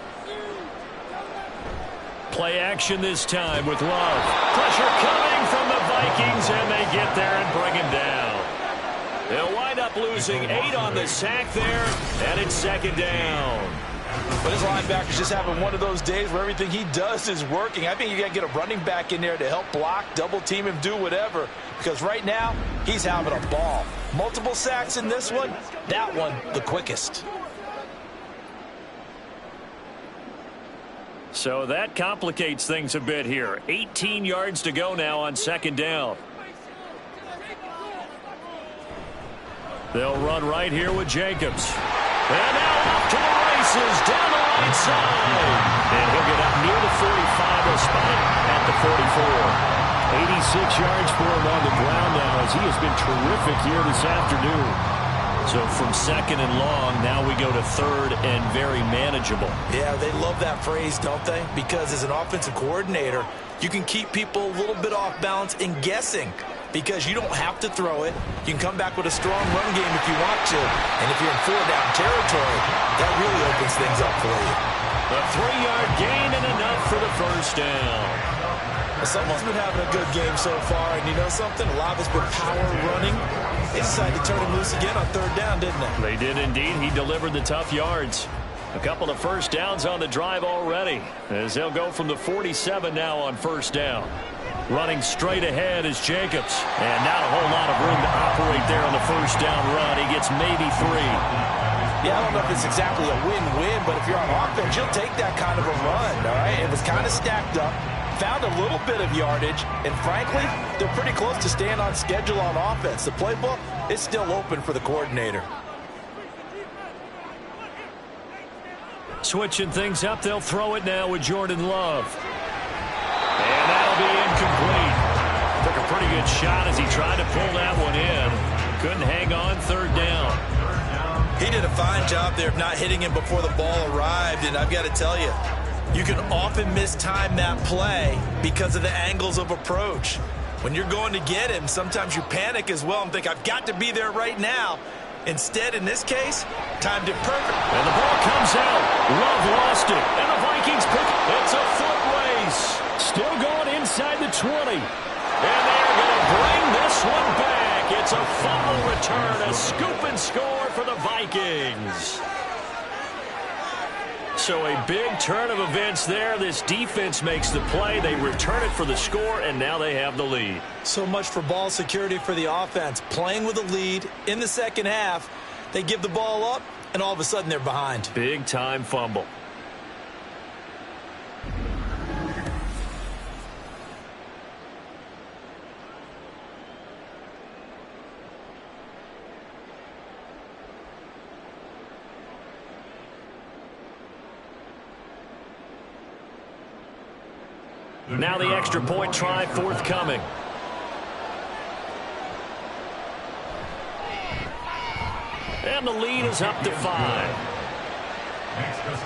Speaker 2: Play action this time with Love. Pressure coming from the Vikings, and they get there and bring him down. They'll wind up losing 8 on the sack there, and it's 2nd down.
Speaker 3: But his linebacker's just having one of those days where everything he does is working. I think you got to get a running back in there to help block, double team him, do whatever. Because right now, he's having a ball. Multiple sacks in this one. That one, the quickest.
Speaker 2: So that complicates things a bit here. 18 yards to go now on 2nd down. They'll run right here with Jacobs. And now off to the races down the right side. And he'll get up near the 45. He'll spot it at the 44. 86 yards for him on the ground now as he has been terrific here this afternoon. So from 2nd and long, now we go to 3rd and very manageable.
Speaker 3: Yeah, they love that phrase, don't they? Because as an offensive coordinator, you can keep people a little bit off balance and guessing. Because you don't have to throw it. You can come back with a strong run game if you want to. And if you're in 4-down territory, that really opens things up for you.
Speaker 2: A 3-yard gain and enough for the first down.
Speaker 3: Well, someone's been having a good game so far, and you know something? A lot of it's been power running. They decided to turn him loose again on 3rd down, didn't they?
Speaker 2: They did indeed. He delivered the tough yards. A couple of first downs on the drive already, as they'll go from the 47 now on 1st down. Running straight ahead is Jacobs. And not a whole lot of room to operate there on the 1st down run. He gets maybe 3.
Speaker 3: Yeah, I don't know if it's exactly a win-win, but if you're on offense, you'll take that kind of a run, all right? It was kind of stacked up, found a little bit of yardage, and frankly, they're pretty close to staying on schedule on offense. The playbook is still open for the coordinator.
Speaker 2: Switching things up, they'll throw it now with Jordan Love. And that'll be incomplete. Took a pretty good shot as he tried to pull that one in. Couldn't hang on 3rd down.
Speaker 3: He did a fine job there of not hitting him before the ball arrived, and I've got to tell you, you can often mistime that play because of the angles of approach. When you're going to get him, sometimes you panic as well and think, I've got to be there right now. Instead, in this case, timed it perfect.
Speaker 2: And the ball comes out. Love lost it. And the Vikings pick it. It's a foot race. Still going inside the 20. And they're going to bring this one back. It's a fumble return, a scoop and score for the Vikings. So a big turn of events there. This defense makes the play. They return it for the score, and now they have the lead.
Speaker 3: So much for ball security for the offense. Playing with a lead in the 2nd half. They give the ball up, and all of a sudden they're behind.
Speaker 2: Big-time fumble. Now the extra point try forthcoming. And the lead is up to 5.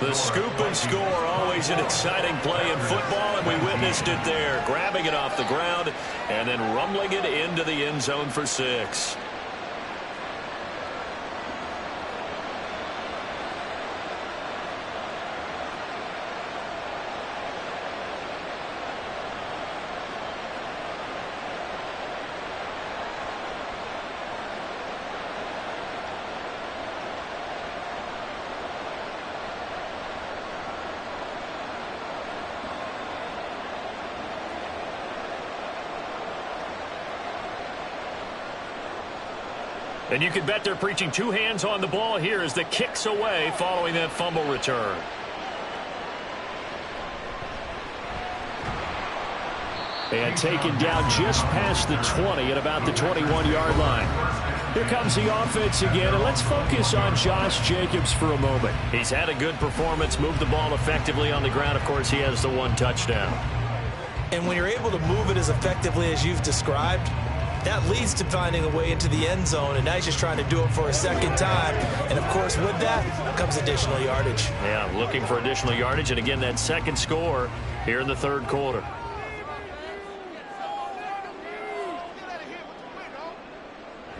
Speaker 2: The scoop and score, always an exciting play in football, and we witnessed it there. Grabbing it off the ground and then rumbling it into the end zone for 6. And you can bet they're preaching 2 hands on the ball here as the kick's away following that fumble return. And taken down just past the 20 at about the 21-yard line. Here comes the offense again, and let's focus on Josh Jacobs for a moment. He's had a good performance, moved the ball effectively on the ground. Of course, he has the 1 touchdown.
Speaker 3: And when you're able to move it as effectively as you've described, That leads to finding a way into the end zone, and now he's just trying to do it for a second time. And, of course, with that comes additional yardage.
Speaker 6: Yeah, looking for additional yardage, and again, that second score here in the third quarter.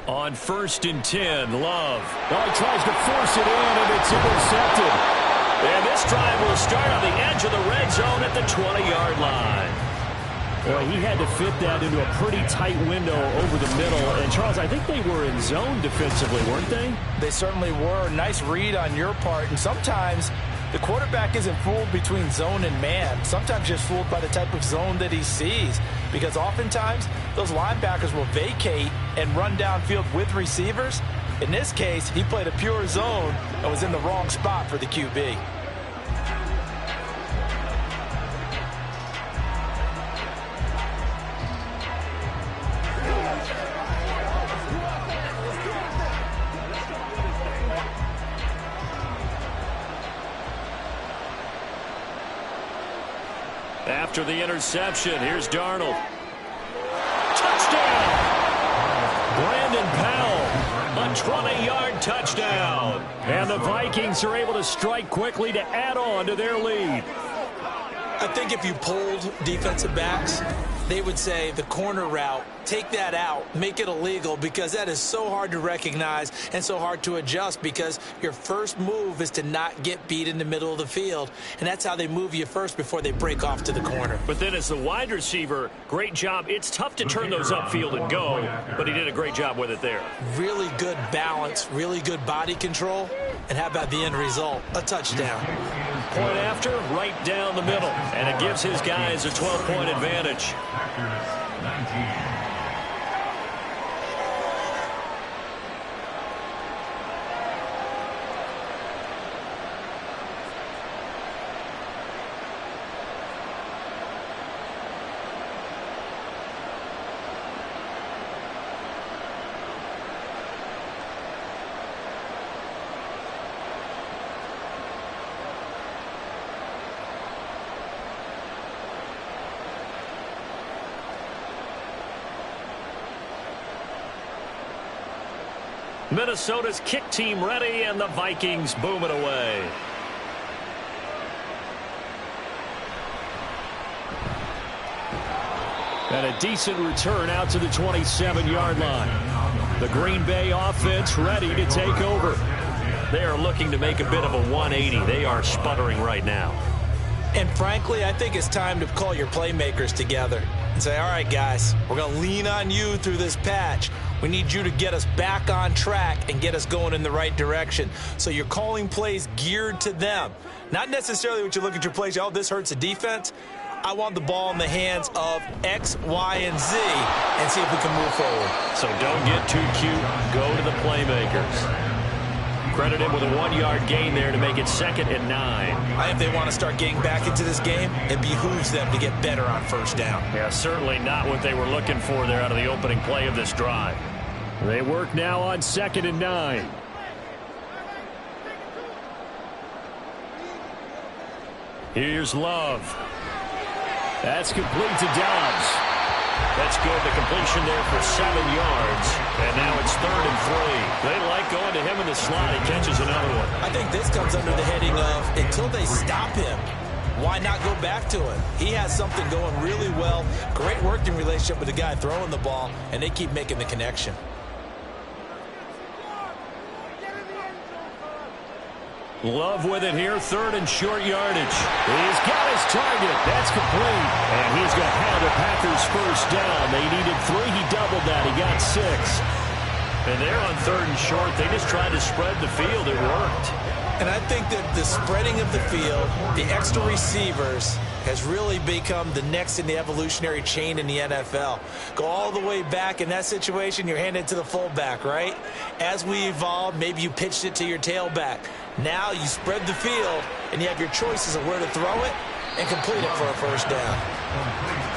Speaker 6: On 1st and 10, Love.
Speaker 2: Oh, he tries to force it in, and it's intercepted.
Speaker 6: And this drive will start on the edge of the red zone at the 20-yard line.
Speaker 2: Boy, he had to fit that into a pretty tight window over the middle. And, Charles, I think they were in zone defensively, weren't they?
Speaker 3: They certainly were. Nice read on your part. And sometimes the quarterback isn't fooled between zone and man. Sometimes just fooled by the type of zone that he sees. Because oftentimes, those linebackers will vacate and run downfield with receivers. In this case, he played a pure zone and was in the wrong spot for the QB.
Speaker 6: After the interception, here's Darnold. Touchdown! Brandon Powell, a 20-yard touchdown.
Speaker 2: And the Vikings are able to strike quickly to add on to their lead.
Speaker 3: I think if you polled defensive backs, they would say the corner route, take that out, make it illegal, because that is so hard to recognize and so hard to adjust, because your first move is to not get beat in the middle of the field, and that's how they move you first before they break off to the corner.
Speaker 6: But then as the wide receiver, great job. It's tough to turn those upfield and go, but he did a great job with it there.
Speaker 3: Really good balance, really good body control, and how about the end result? A touchdown.
Speaker 6: Point after, right down the middle, and it gives his guys a 12-point advantage.
Speaker 4: 19.
Speaker 6: Minnesota's kick team ready, and the Vikings boom it away.
Speaker 2: And a decent return out to the 27-yard line. The Green Bay offense ready to take over.
Speaker 6: They are looking to make a bit of a 180. They are sputtering right now.
Speaker 3: And frankly, I think it's time to call your playmakers together and say, all right, guys, we're going to lean on you through this patch. We need you to get us back on track and get us going in the right direction. So you're calling plays geared to them. Not necessarily what you look at your plays, oh, this hurts the defense. I want the ball in the hands of X, Y, and Z and see if we can move forward.
Speaker 6: So don't get too cute. Go to the playmakers. Credit him with a 1-yard gain there to make it 2nd and 9.
Speaker 3: If they want to start getting back into this game, it behooves them to get better on first down.
Speaker 6: Yeah, certainly not what they were looking for there out of the opening play of this drive.
Speaker 2: They work now on 2nd and 9. Here's Love. That's complete to Dobbs.
Speaker 6: That's good. The completion there for 7 yards. And now it's 3rd and 3. They like going to him in the slot. He catches another one.
Speaker 3: I think this comes under the heading of until they stop him, why not go back to it? He has something going really well. Great working relationship with the guy throwing the ball, and they keep making the connection.
Speaker 2: Love with it here, 3rd and short yardage. He's got his target. That's complete. And he's going to have the Packers first down. They needed 3. He doubled that. He got 6.
Speaker 6: And they're on 3rd and short. They just tried to spread the field. It worked.
Speaker 3: And I think that the spreading of the field, the extra receivers, has really become the next in the evolutionary chain in the NFL. Go all the way back in that situation, you're handed to the fullback, right? As we evolved, maybe you pitched it to your tailback. Now you spread the field, and you have your choices of where to throw it and complete it for a first down.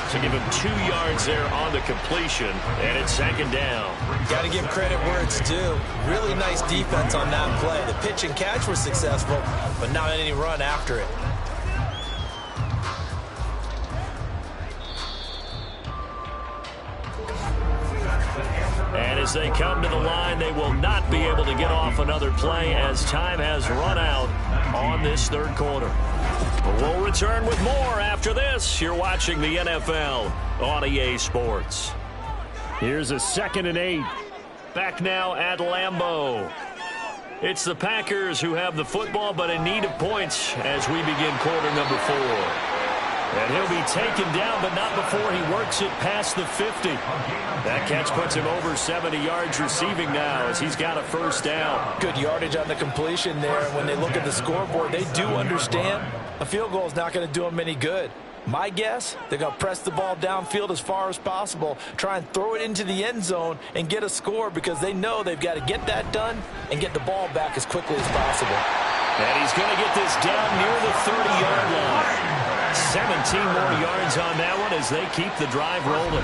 Speaker 6: So give him 2 yards there on the completion, and it's 2nd down.
Speaker 3: Got to give credit where it's due. Really nice defense on that play. The pitch and catch was successful, but not any run after it.
Speaker 2: they come to the line. They will not be able to get off another play as time has run out on this third quarter. We'll return with more after this. You're watching the NFL on EA Sports. Here's a 2nd and 8. Back now at Lambeau. It's the Packers who have the football, but in need of points as we begin quarter number 4. And he'll be taken down, but not before he works it past the 50. That catch puts him over 70 yards receiving now as he's got a first down.
Speaker 3: Good yardage on the completion there. And when they look at the scoreboard, they do understand a field goal is not going to do them any good. My guess, they're going to press the ball downfield as far as possible, try and throw it into the end zone and get a score because they know they've got to get that done and get the ball back as quickly as possible.
Speaker 2: And he's going to get this down near the 30-yard line. 17 more yards on that one as they keep the drive rolling.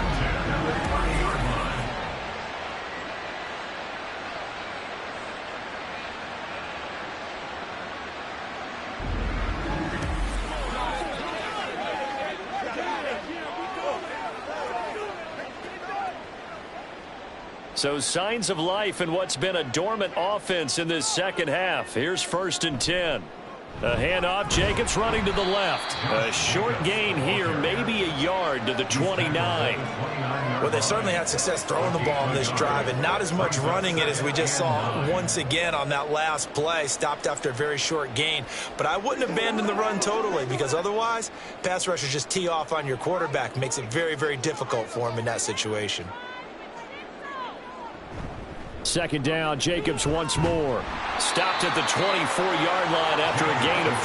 Speaker 2: So signs of life in what's been a dormant offense in this second half. Here's 1st and 10. A handoff, Jacobs running to the left. A short gain here, maybe a yard to the 29.
Speaker 3: Well, they certainly had success throwing the ball in this drive and not as much running it as we just saw once again on that last play. Stopped after a very short gain. But I wouldn't abandon the run totally because otherwise, pass rushers just tee off on your quarterback. Makes it very, very difficult for him in that situation.
Speaker 2: 2nd down, Jacobs once more. Stopped at the 24-yard line after a gain of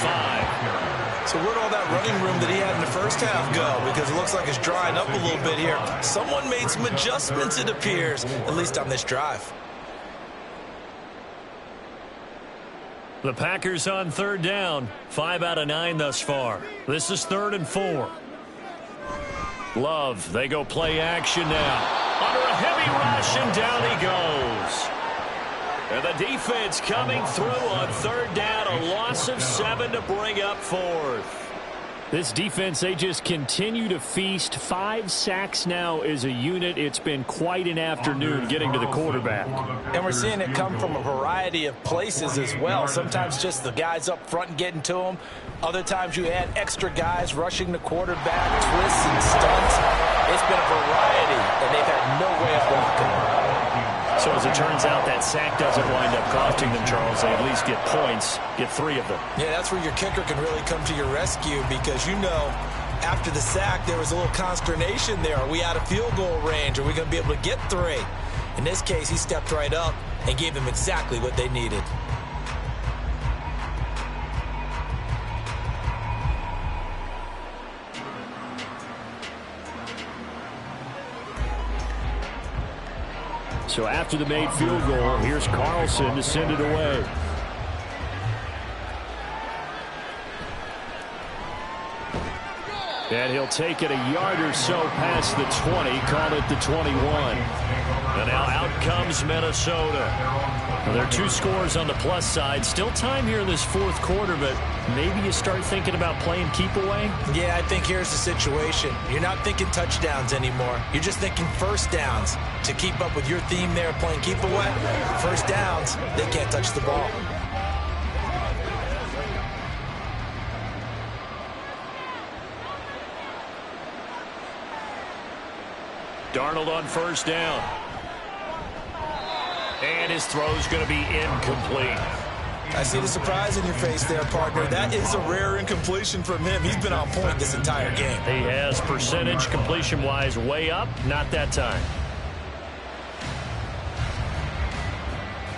Speaker 2: 5.
Speaker 3: So where'd all that running room that he had in the first half go? Because it looks like it's drying up a little bit here. Someone made some adjustments, it appears, at least on this drive.
Speaker 2: The Packers on 3rd down. 5 out of 9 thus far. This is 3rd and 4. Love, they go play action now. Under a heavy rush, and down he goes. And the defense coming through on 3rd down. A loss of 7 to bring up 4th. This defense, they just continue to feast. 5 sacks now as a unit. It's been quite an afternoon getting to the quarterback.
Speaker 3: And we're seeing it come from a variety of places as well. Sometimes just the guys up front and getting to them. Other times you add extra guys rushing the quarterback, twists and stunts. It's been a variety, and they've had no way of blocking.
Speaker 2: So as it turns out, that sack doesn't wind up costing them, Charles. They at least get points, get 3 of them. Yeah, that's where your kicker can really come to your rescue because, you know, after the sack, there was a little consternation there. Are we out of field goal range? Are we going to be able to get 3? In this case, he stepped right up and gave them exactly what they needed. So after the made field goal, here's Carlson to send it away. And he'll take it a yard or so past the 20, call it the 21. And now out comes Minnesota. Well, there are 2 scores on the plus side. Still time here in this 4th quarter, but maybe you start thinking about playing keep away? Yeah, I think here's the situation. You're not thinking touchdowns anymore. You're just thinking first downs. To keep up with your theme there of playing keep away, first downs, they can't touch the ball. Darnold on first down. And his throw's going to be incomplete. I see the surprise in your face there, partner. That is a rare incompletion from him. He's been on point this entire game. He has, percentage completion-wise way up. Not that time.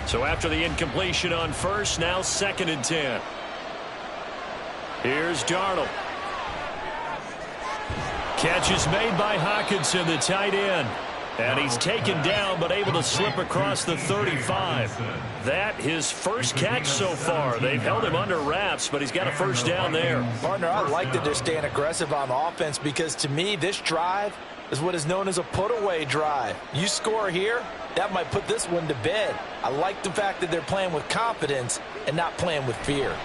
Speaker 2: So after the incompletion on first, now 2nd and 10. Here's Darnold. Catch is made by Hockenson, the tight end. And he's taken down, but able to slip across the 35. That his first catch so far. They've held him under wraps, but he's got a first down there. Partner, I like that they're staying aggressive on offense because to me, this drive is what is known as a put-away drive. You score here, that might put this one to bed. I like the fact that they're playing with confidence and not playing with fear.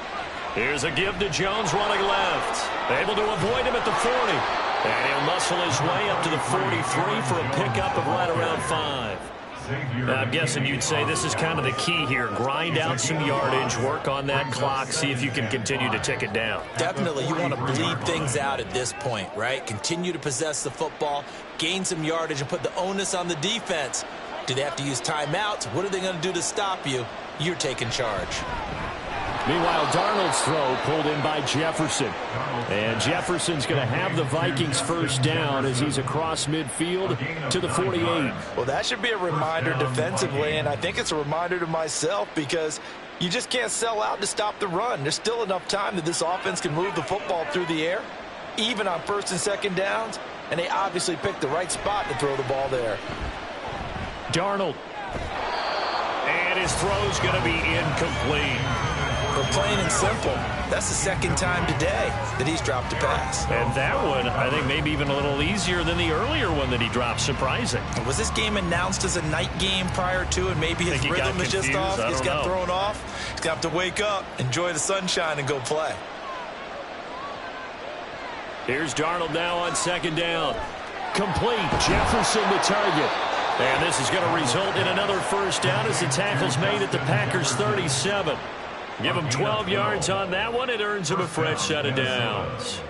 Speaker 2: Here's a give to Jones running left. Able to avoid him at the 40. And he'll muscle his way up to the 43 for a pickup of right around 5. I'm guessing you'd say this is kind of the key here. Grind out some yardage, work on that clock, see if you can continue to tick it down.
Speaker 3: Definitely, you want to bleed things out at this point, right? Continue to possess the football, gain some yardage, and put the onus on the defense. Do they have to use timeouts? What are they going to do to stop you? You're taking charge.
Speaker 2: Meanwhile, Darnold's throw pulled in by Jefferson. And Jefferson's going to have the Vikings first down as he's across midfield to the 48.
Speaker 3: Well, that should be a reminder defensively, and I think it's a reminder to myself because you just can't sell out to stop the run. There's still enough time that this offense can move the football through the air, even on first and second downs, and they obviously picked the right spot to throw the ball there.
Speaker 2: Darnold. And his throw's going to be incomplete.
Speaker 3: For plain and simple, that's the second time today that he's dropped a pass.
Speaker 2: And that one, I think, maybe even a little easier than the earlier one that he dropped. Surprising.
Speaker 3: Was this game announced as a night game prior to, and maybe his rhythm is just off? He's got thrown off. He's going to have to wake up, enjoy the sunshine, and go play.
Speaker 2: Here's Darnold now on second down. Complete. Jefferson the target. And this is going to result in another first down as the tackle's made at the Packers' 37. Give him 12 yards on that one. It earns him a fresh set of downs.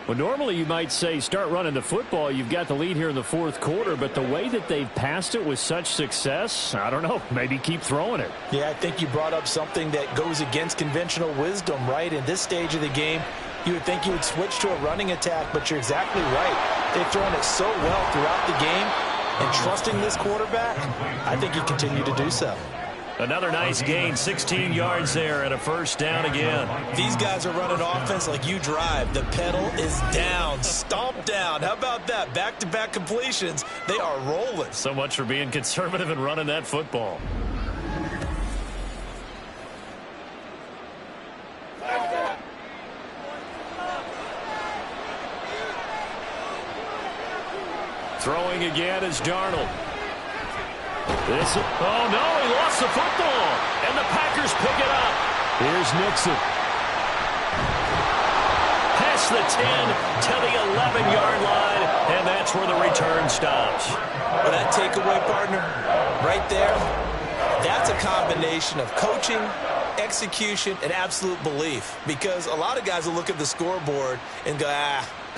Speaker 2: Well, normally you might say start running the football. You've got the lead here in the fourth quarter, but the way that they've passed it with such success, I don't know, maybe keep throwing it.
Speaker 3: Yeah, I think you brought up something that goes against conventional wisdom, right? In this stage of the game, you would think you would switch to a running attack, but you're exactly right. They've thrown it so well throughout the game, and trusting this quarterback, I think you continue to do so.
Speaker 2: Another nice gain, 16 yards there and a first down again.
Speaker 3: These guys are running offense like you drive. The pedal is down, stomped down. How about that? Back-to-back completions. They are rolling.
Speaker 2: So much for being conservative and running that football. Throwing again is Darnold. Oh, no, he lost the football, and the Packers pick it up. Here's Nixon. Past the 10 to the 11-yard line, and that's where the return stops.
Speaker 3: Well, that takeaway, partner, right there, that's a combination of coaching, execution, and absolute belief. Because a lot of guys will look at the scoreboard and go,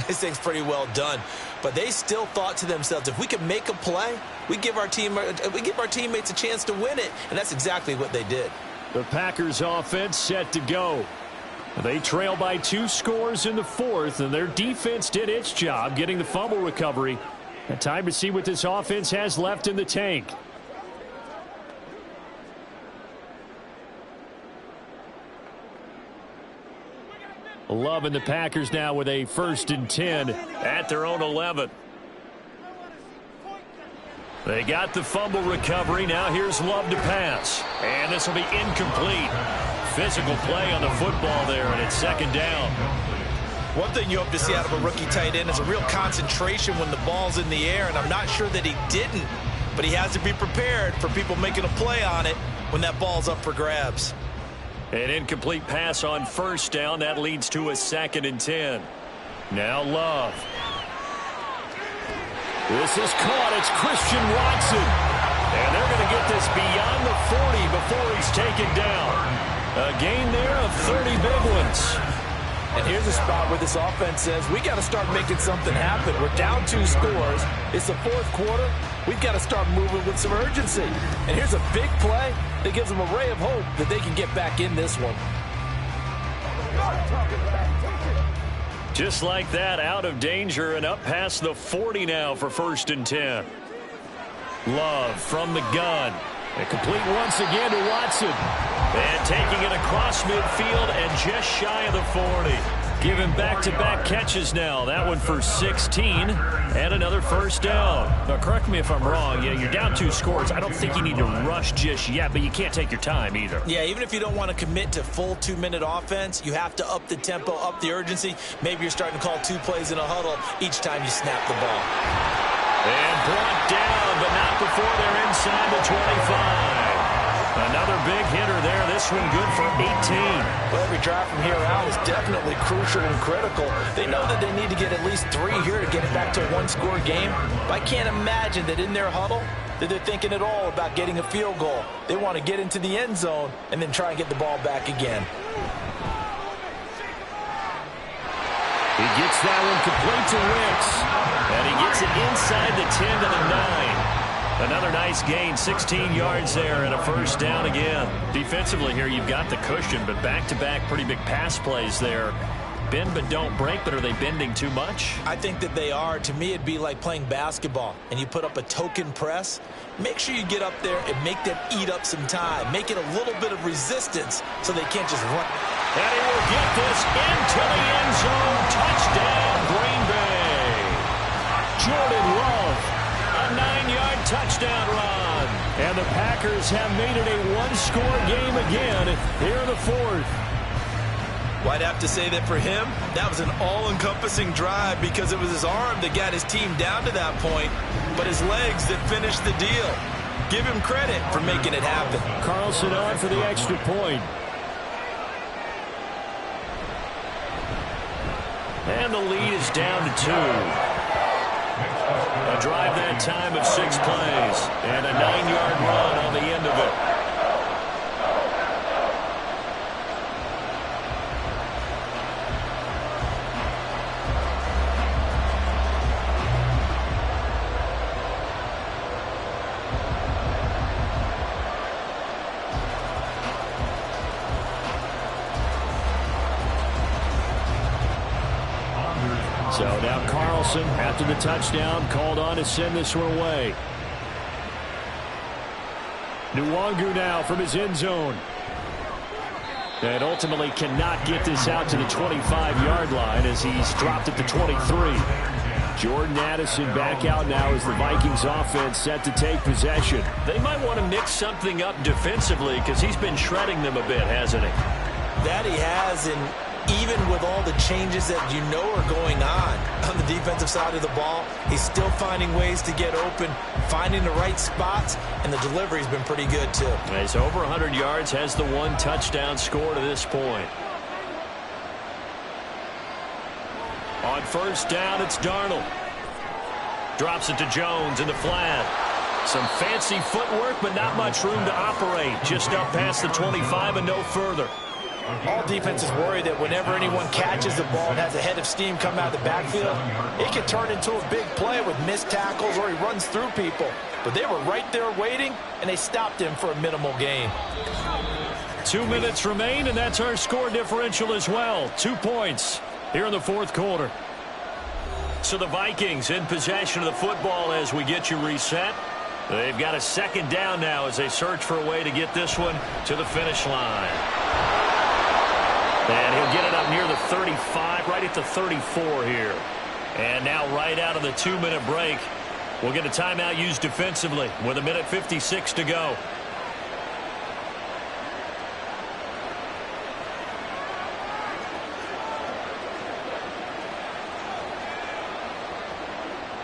Speaker 3: this thing's pretty well done. But they still thought to themselves, if we can make a play, we give our teammates a chance to win it. And that's exactly what they did.
Speaker 2: The Packers offense set to go. They trail by 2 scores in the fourth, and their defense did its job getting the fumble recovery. And time to see what this offense has left in the tank. Love and the Packers now with a 1st and 10 at their own 11. They got the fumble recovery. Now here's Love to pass. And this will be incomplete. Physical play on the football there, and it's 2nd down.
Speaker 3: One thing you hope to see out of a rookie tight end is a real concentration when the ball's in the air, and I'm not sure that he didn't, but he has to be prepared for people making a play on it when that ball's up for grabs.
Speaker 2: An incomplete pass on 1st down. That leads to a 2nd and 10. Now Love. This is caught. It's Christian Watson. And they're going to get this beyond the 40 before he's taken down. A gain there of 30 big ones.
Speaker 3: And here's a spot where this offense says, we got to start making something happen. We're down 2 scores. It's the 4th quarter. We've got to start moving with some urgency. And here's a big play that gives them a ray of hope that they can get back in this one.
Speaker 2: Just like that, out of danger and up past the 40 now for 1st and 10. Love from the gun. And complete once again to Watson. And taking it across midfield and just shy of the 40. Giving back-to-back catches now. That one for 16 and another 1st down. Now, correct me if I'm wrong. Yeah, you're down 2 scores. I don't think you need to rush just yet, but you can't take your time either.
Speaker 3: Yeah, even if you don't want to commit to full 2-minute offense, you have to up the tempo, up the urgency. Maybe you're starting to call 2 plays in a huddle each time you snap the ball.
Speaker 2: And brought down, but not before they're inside the 25.
Speaker 6: Another big hitter there. This one good for 18.
Speaker 3: Well, every drive from here out is definitely crucial and critical. They know that they need to get at least 3 here to get it back to a one-score game. But I can't imagine that in their huddle that they're thinking at all about getting a field goal. They want to get into the end zone and then try and get the ball back again.
Speaker 2: He gets that one complete to Wicks.
Speaker 6: And he gets it inside the 10 to the 9. Another nice gain, 16 yards there, and a first down again. Defensively here, you've got the cushion, but back-to-back pretty big pass plays there. Bend but don't break, but are they bending too much?
Speaker 3: I think that they are. To me, it'd be like playing basketball, and you put up a token press. Make sure you get up there and make them eat up some time. Make it a little bit of resistance so they can't just run.
Speaker 6: And he will get this into the end zone. Touchdown, Green Bay. Jordan Love, a 9-yard touchdown run.
Speaker 2: And the Packers have made it a one-score game again here in the fourth.
Speaker 3: Well, I'd have to say that for him, that was an all-encompassing drive because it was his arm that got his team down to that point, but his legs that finished the deal. Give him credit for making it happen.
Speaker 2: Carlson on for the extra point.
Speaker 6: And the lead is down to 2. A drive that time of 6 plays. And a 9-yard run on the end of it.
Speaker 2: So now Carlson, after the touchdown, called on to send this one away. Nwangu now from his end zone. And ultimately cannot get this out to the 25-yard line as he's dropped at the 23. Jordan Addison back out now as the Vikings offense set to take possession.
Speaker 6: They might want to mix something up defensively because he's been shredding them a bit, hasn't he?
Speaker 3: That he has, and even with all the changes that you know are going on the defensive side of the ball, he's still finding ways to get open, finding the right spots, and the delivery's been pretty good too.
Speaker 6: He's over 100 yards, has the 1 touchdown score to this point. On first down, it's Darnold. Drops it to Jones in the flat. Some fancy footwork, but not much room to operate. Just up past the 25 and no further.
Speaker 3: All defenses worry that whenever anyone catches the ball and has a head of steam come out of the backfield, it can turn into a big play with missed tackles or he runs through people. But they were right there waiting, and they stopped him for a minimal gain.
Speaker 6: 2 minutes remain, and that's our score differential as well. 2 points here in the fourth quarter. So the Vikings in possession of the football as we get you reset. They've got a second down now as they search for a way to get this one to the finish line. And he'll get it up near the 35, right at the 34 here. And now right out of the 2-minute break, we'll get a timeout used defensively with 1:56 to go.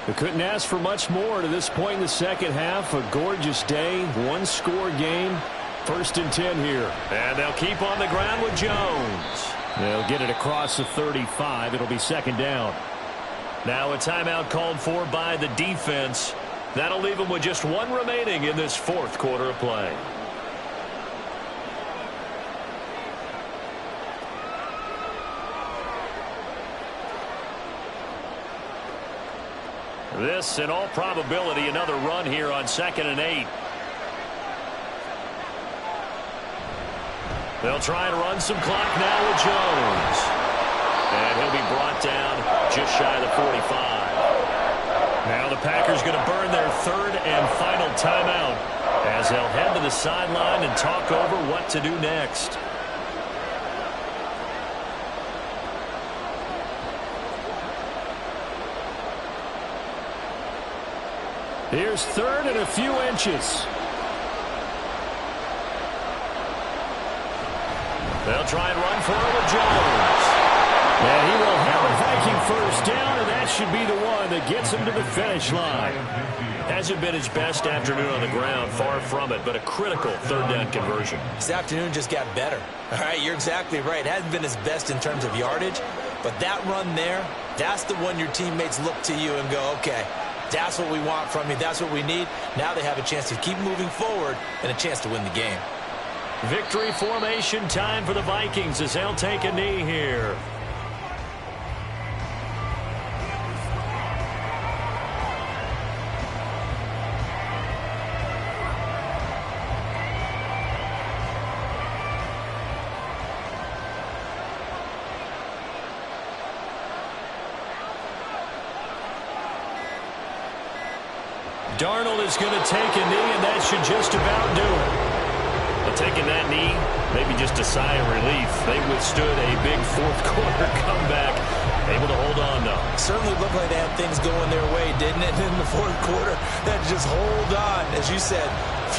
Speaker 2: We couldn't ask for much more to this point in the second half. A gorgeous day, 1-score game. 1st and 10 here.
Speaker 6: And they'll keep on the ground with Jones.
Speaker 2: They'll get it across the 35. It'll be second down.
Speaker 6: Now a timeout called for by the defense. That'll leave them with just 1 remaining in this fourth quarter of play. This, in all probability, another run here on 2nd and 8. They'll try and run some clock now with Jones. And he'll be brought down just shy of the 45. Now the Packers going to burn their 3rd and final timeout as they'll head to the sideline and talk over what to do next.
Speaker 2: Here's 3rd and a few inches.
Speaker 6: They'll try and run for it with Jones.
Speaker 2: And he will have a Viking first down, and that should be the one that gets him to the finish line.
Speaker 6: Hasn't been his best afternoon on the ground, far from it, but a critical third down conversion.
Speaker 3: This afternoon just got better. All right, you're exactly right. Hasn't been his best in terms of yardage, but that run there, that's the one your teammates look to you and go, okay, that's what we want from you. That's what we need. Now they have a chance to keep moving forward and a chance to win the game.
Speaker 2: Victory formation time for the Vikings as they'll take a knee here. Darnold is going to take a knee, and that should just about do it.
Speaker 6: But taking that knee, maybe just a sigh of relief. They withstood a big fourth quarter comeback, able to hold on, though.
Speaker 3: Certainly looked like they had things going their way, didn't it? In the fourth quarter, that just hold on. As you said,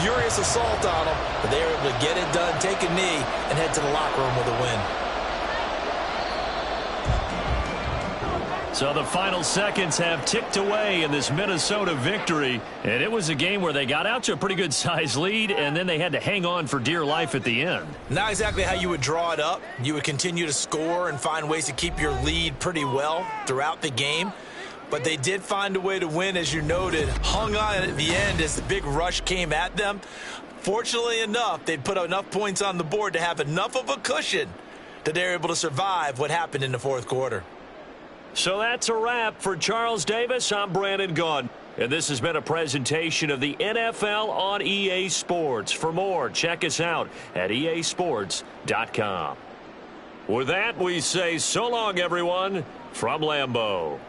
Speaker 3: furious assault on them, but they were able to get it done, take a knee, and head to the locker room with a win.
Speaker 2: So the final seconds have ticked away in this Minnesota victory. And it was a game where they got out to a pretty good-sized lead, and then they had to hang on for dear life at the end.
Speaker 3: Not exactly how you would draw it up. You would continue to score and find ways to keep your lead pretty well throughout the game. But they did find a way to win, as you noted. Hung on at the end as the big rush came at them. Fortunately enough, they put enough points on the board to have enough of a cushion that they were able to survive what happened in the fourth quarter.
Speaker 2: So that's a wrap for Charles Davis. I'm Brandon Gaudin. And this has been a presentation of the NFL on EA Sports. For more, check us out at easports.com. With that, we say so long, everyone, from Lambeau.